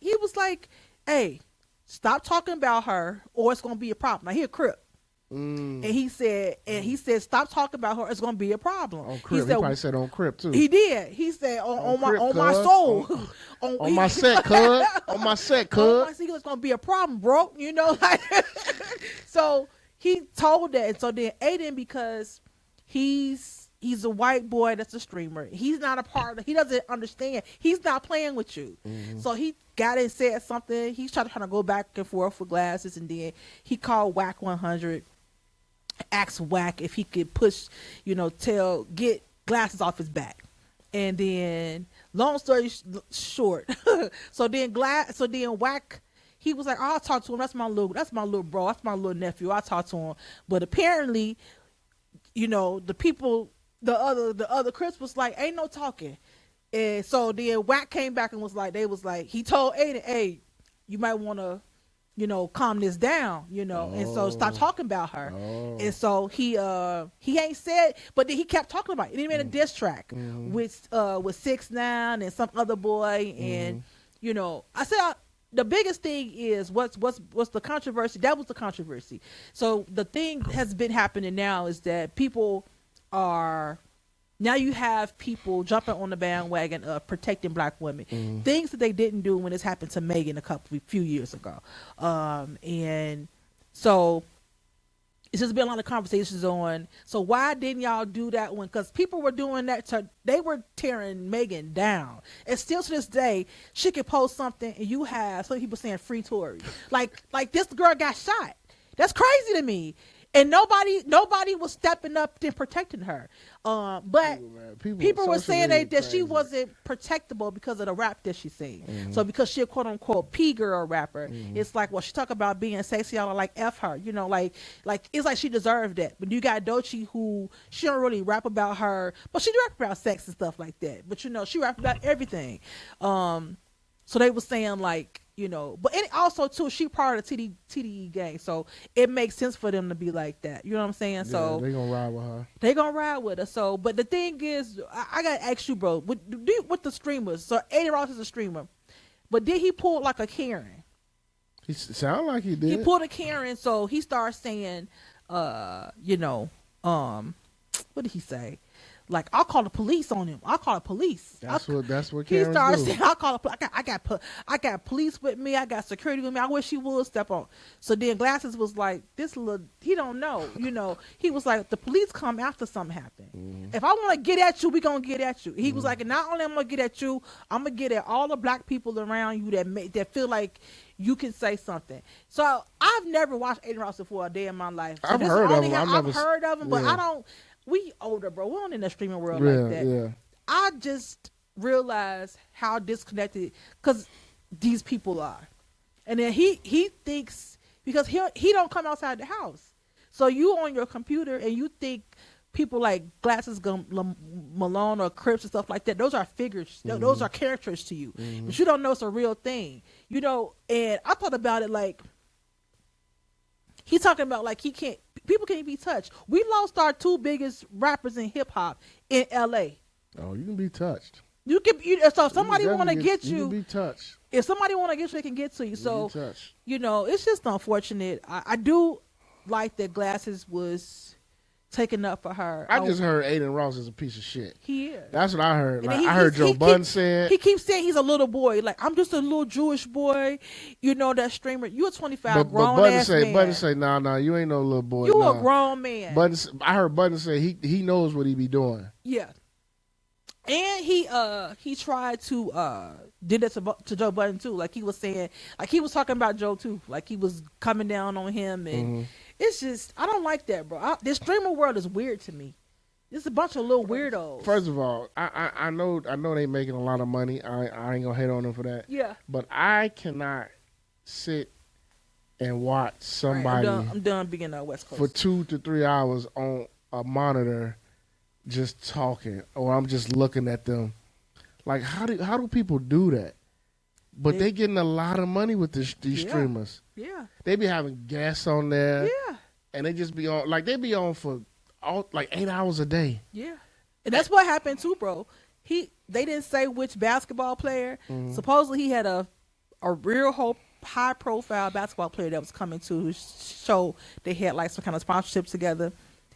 he was like, hey, stop talking about her or it's gonna be a problem. Now he a Crip. And he said, stop talking about her. It's gonna be a problem. On Crip, he probably said on Crip too. He did. He said on my soul, on my set, cuz. On my set, cuz. It's gonna be a problem, bro. So he told that. And so then Adin, because he's a white boy that's a streamer. He's not a part of. He doesn't understand. He's not playing with you. So he got it, said something. He's trying to go back and forth with Glasses, and then he called Whack 100. Asked Whack if he could push, get Glasses off his back. And then, long story short, so then Whack, he was like, I'll talk to him. That's my little bro. That's my little nephew. I'll talk to him. But apparently, the people, the other Chris was like, ain't no talking. And so then Whack came back and was like, he told Adin, hey, you might want to, calm this down, and so stop talking about her. And so he ain't said, but then he kept talking about it. And he made a diss track with 6ix9ine and some other boy. And, I said, the biggest thing is what's the controversy. That was the controversy. So the thing has been happening now is that people are, now you have people jumping on the bandwagon of protecting black women. Things that they didn't do when this happened to Megan few years ago. And so it's just been a lot of conversations on, so why didn't y'all do that one? Because people were doing that. They were tearing Megan down. And still to this day, she could post something and you have some people saying free Tory. Like this girl got shot. That's crazy to me. And nobody was stepping up and protecting her. But people were saying that she wasn't protectable because of the rap that she sang. So because she a quote unquote P girl rapper, it's like, well, she talk about being sexy, y'all like F her, like it's like she deserved that. But you got Doechii, who she don't really rap about her, but she do rap about sex and stuff like that. But she rap about everything. So they were saying like, but also too, she part of the TDE gang, so it makes sense for them to be like that. You know what I'm saying? Yeah, so they gonna ride with her. They gonna ride with her. So, but the thing is, I gotta ask you, bro, with the streamers. So Adin Ross is a streamer, but did he pull like a Karen? He sound like he did. He pulled a Karen, so he started saying, what did he say? Like, I'll call the police on him. I'll call the police. That's what Karens he started do. saying, I'll call the I got police with me. I got security with me. I wish he would step on. So then Glasses was like, he don't know. He was like, the police come after something happened. If I want to get at you, we gonna get at you. He was like, and not only I'm gonna get at you, I'm gonna get at all the black people around you that feel like you can say something. So I've never watched Adin Ross before a day in my life. So I've heard of him. I've heard of him, but I don't. We older, bro. We don't in the streaming world like that. Yeah. I just realized how disconnected because these people are, and then he thinks because he don't come outside the house, So you on your computer and you think people like Malone or Crips and stuff like that, those are figures. Those are characters to you. But you don't know it's a real thing. You know, and I thought about it like, he's talking about like people can't be touched. We lost our 2 biggest rappers in hip hop in LA. Oh, you can be touched. So if somebody want to get you, you can be touched. If somebody want to get you, they can get to you. So, you know, it's just unfortunate. I do like that Glasses was taken up for her. I just heard Adin Ross is a piece of shit. He is. That's what I heard. Like, I heard Joe Budden saying. He keeps saying he's a little boy. Like, I'm just a little Jewish boy. You know, that streamer. You a 25 grown ass man. Budden say, nah, you ain't no little boy. You a grown man. I heard Budden say he knows what he be doing. Yeah. And he tried to did that to Joe Budden too. Like he was saying, like he was talking about Joe too. Like he was coming down on him, and it's just, I don't like that, bro. This streamer world is weird to me. It's a bunch of little weirdos. First of all, I know they making a lot of money. I ain't gonna hate on them for that. Yeah. But I cannot sit and watch somebody. Right, I'm done being on West Coast for 2 to 3 hours on a monitor, just talking, or I'm just looking at them. Like, how do people do that? But they getting a lot of money with these streamers. Yeah. They be having guests on there. Yeah. And they just be on, like, they be on for 8 hours a day. Yeah. And that's what happened too, bro. They didn't say which basketball player. Supposedly he had a real high profile basketball player that was coming to his show. They had like some kind of sponsorship together.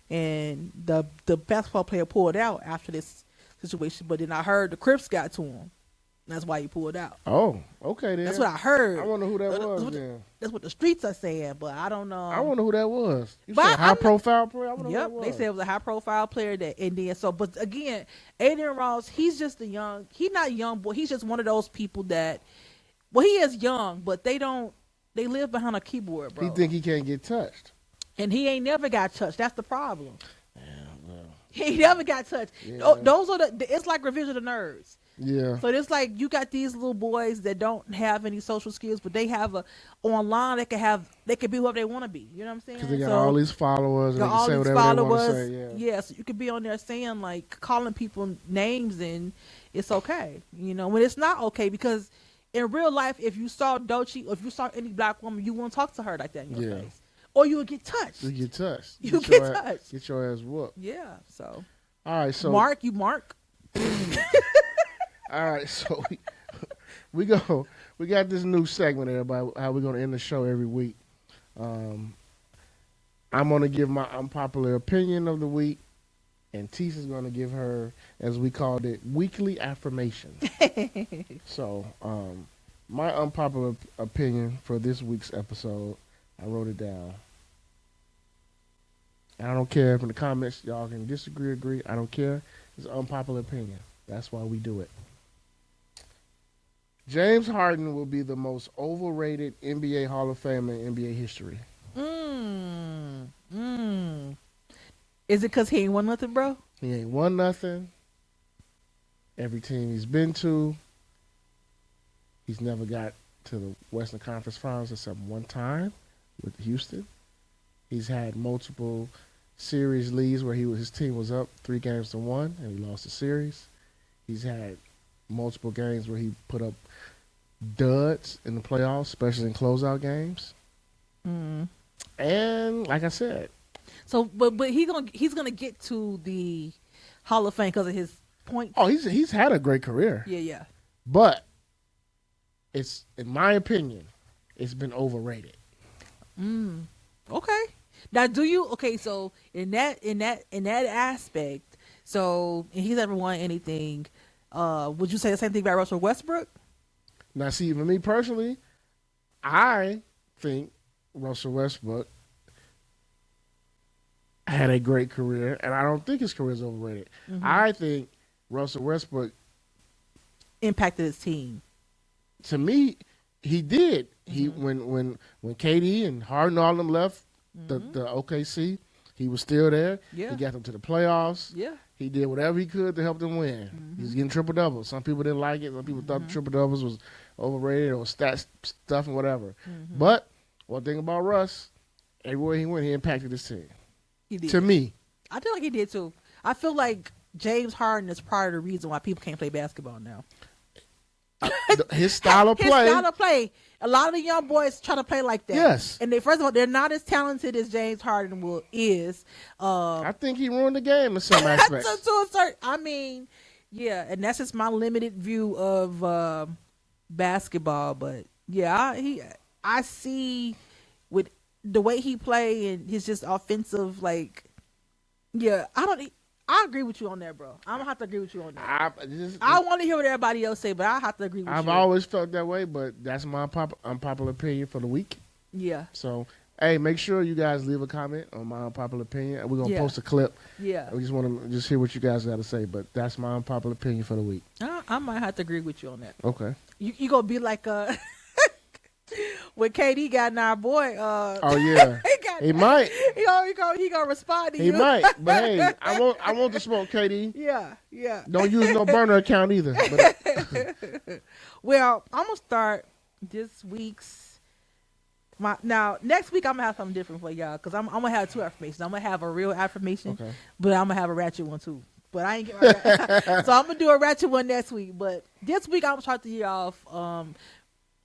And the basketball player pulled out after this situation, but then I heard the Crips got to him. That's why he pulled out. Oh, okay then. That's what I heard. I wonder who that was then. That's what the streets are saying, but I don't know. I wonder who that was. You said high profile player? I wonder who that was. They said it was a high profile player but again, Adin Ross, he's not a young boy. He's just one of those people that, well, he is young, but they live behind a keyboard, bro. He think he can't get touched. And he ain't never got touched. That's the problem. Yeah, well. He never got touched. Yeah. Those are it's like Revision of Nerds. Yeah. So it's like you got these little boys that don't have any social skills, but they have online. They can be whoever they want to be. You know what I'm saying? Because they got all these followers and they can say whatever they want to say. Yeah. So you could be on there saying, like, calling people names, and it's okay. You know, when it's not okay, because in real life, if you saw Doechii or if you saw any black woman, you won't talk to her like that in your face. Or you would get touched. You get touched. Touched. Get your ass whooped. Yeah. So. All right. So. Mark. All right. So we got this new segment, everybody. How we're gonna end the show every week. I'm gonna give my unpopular opinion of the week, and Tise is gonna give her, as we called it, weekly affirmation. So, my unpopular opinion for this week's episode, I wrote it down. And I don't care if in the comments y'all can disagree, agree. I don't care. It's an unpopular opinion. That's why we do it. James Harden will be the most overrated NBA Hall of Famer in NBA history. Is it because he ain't won nothing, bro? He ain't won nothing. Every team he's been to, he's never got to the Western Conference Finals except one time with Houston. He's had multiple series leads where his team was up 3-1 and he lost the series. He's had multiple games where he put up duds in the playoffs, especially in closeout games. And like I said, so but he's gonna get to the Hall of Fame because of his points. Oh, he's had a great career. Yeah. But it's, in my opinion, it's been overrated. Okay. Now, so in that aspect, so and he's never won anything. Would you say the same thing about Russell Westbrook? Now, see, for me personally, I think Russell Westbrook had a great career, and I don't think his career is overrated. I think Russell Westbrook impacted his team. To me, he did. He when KD and Harden all them left the OKC, he was still there. Yeah. He got them to the playoffs. Yeah. He did whatever he could to help them win. He was getting triple doubles. Some people didn't like it. Some people thought the triple doubles was overrated or stat stuff and whatever. But one thing about Russ, everywhere he went, he impacted his team. He did. To me. I feel like he did too. I feel like James Harden is part of the reason why people can't play basketball now. His style of play. His style of play. A lot of the young boys try to play like that. Yes. And first of all, they're not as talented as James Harden is. I think he ruined the game in some aspects. to a certain, I mean, yeah, and that's just my limited view of basketball. But yeah, I see with the way he play and his just offensive, like, yeah, I agree with you on that, bro. I'm gonna have to agree with you on that. I want to hear what everybody else say, but I have to agree with you. I've always felt that way, but that's my unpopular opinion for the week. Yeah. So, hey, make sure you guys leave a comment on my unpopular opinion. We're gonna post a clip. Yeah. We just want to hear what you guys got to say, but that's my unpopular opinion for the week. I might have to agree with you on that. Okay. You gonna be like when KD got in our boy. Oh yeah. he might. He gonna respond to you. He might. But hey, I want to smoke, KD. Yeah. Don't use no burner account either. But, well, I'm gonna start this week's. Now next week I'm gonna have something different for y'all because I'm gonna have two affirmations. I'm gonna have a real affirmation, but I'm gonna have a ratchet one too. But I ain't get my so I'm gonna do a ratchet one next week. But this week I'm gonna start the year off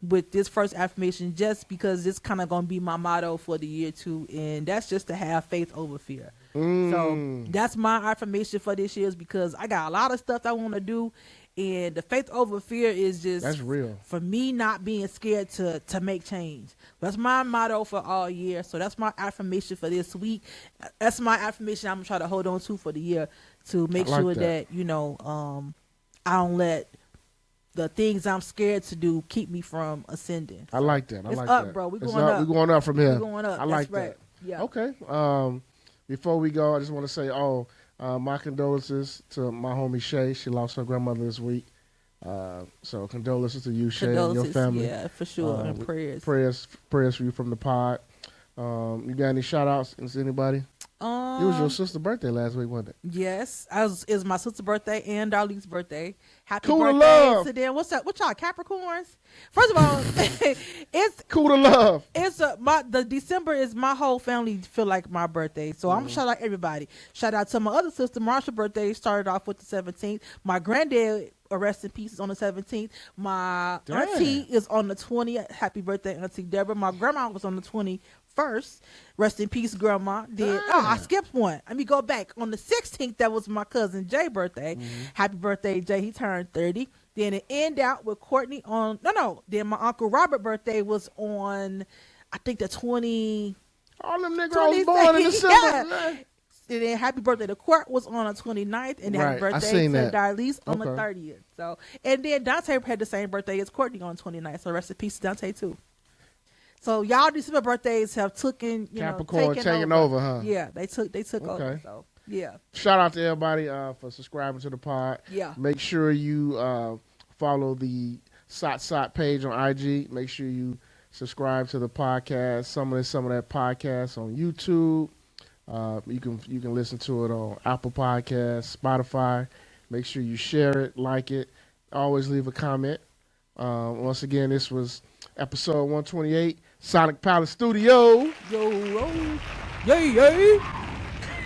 with this first affirmation, just because it's kind of gonna be my motto for the year too, and that's just to have faith over fear. So that's my affirmation for this year, is because I got a lot of stuff I want to do, and the faith over fear is just that's real for me, not being scared to make change. That's my motto for all year. So that's my affirmation for this week. That's my affirmation I'm gonna try to hold on to for the year, to make sure that I don't let the things I'm scared to do keep me from ascending. So I like that. It's up, bro. We're going up. We're going up from here. We're going up. I like That's right. that. Yeah. Okay. Before we go, I just want to say, my condolences to my homie Shay. She lost her grandmother this week. So condolences to you, Shay, and your family. Yeah, for sure. And prayers. Prayers for you from the pod. You got any shout outs? Anybody? It was your sister's birthday last week, wasn't it? Yes, it was my sister's birthday and Darlene's birthday. Happy cool birthday to love. to them. What's up? What y'all, Capricorns? First of all, it's cool to love. It's the December is my whole family feel like my birthday, so I'm shout out everybody. Shout out to my other sister, Marsha's birthday started off with the 17th. My granddad, rest in peace, is on the 17th. My auntie is on the 20th. Happy birthday, Auntie Deborah. My grandma was on the 21st. Rest in peace, Grandma. I skipped one. Let me go back. On the 16th, that was my cousin Jay's birthday. Happy birthday, Jay. He turned 30. Then it ended out with Courtney on Then my Uncle Robert's birthday was on, I think, the 20. All them niggas born in December. Yeah. And then happy birthday to Court was on the 29th, and happy birthday to Darlise on the 30th. So, and then Dante had the same birthday as Courtney on the 29th. So rest in peace to Dante too. So y'all December birthdays have taken over, huh? Yeah, they took over. So yeah. Shout out to everybody for subscribing to the pod. Yeah. Make sure you follow the Sot page on IG. Make sure you subscribe to the podcast. Some of that podcast on YouTube. You can listen to it on Apple Podcasts, Spotify. Make sure you share it, like it. Always leave a comment. Once again, this was episode 128, Sonic Palace Studio. Yay.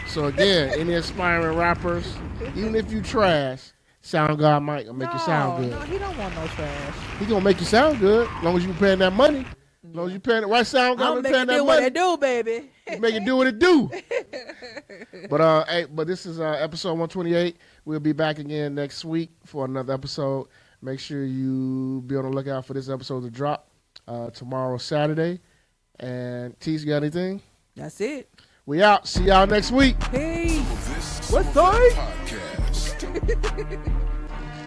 So again, any aspiring rappers, even if you trash, Sound God might make you sound good. No, he don't want no trash. He gonna make you sound good as long as you paying that money. As long as you paying it right, Sound God paying that money. What it do, baby. Make it do what it do. But this is episode 128. We'll be back again next week for another episode. Make sure you be on the lookout for this episode to drop tomorrow, Saturday. And Tise, got anything? That's it. We out. See y'all next week. Peace. What's up? Podcast.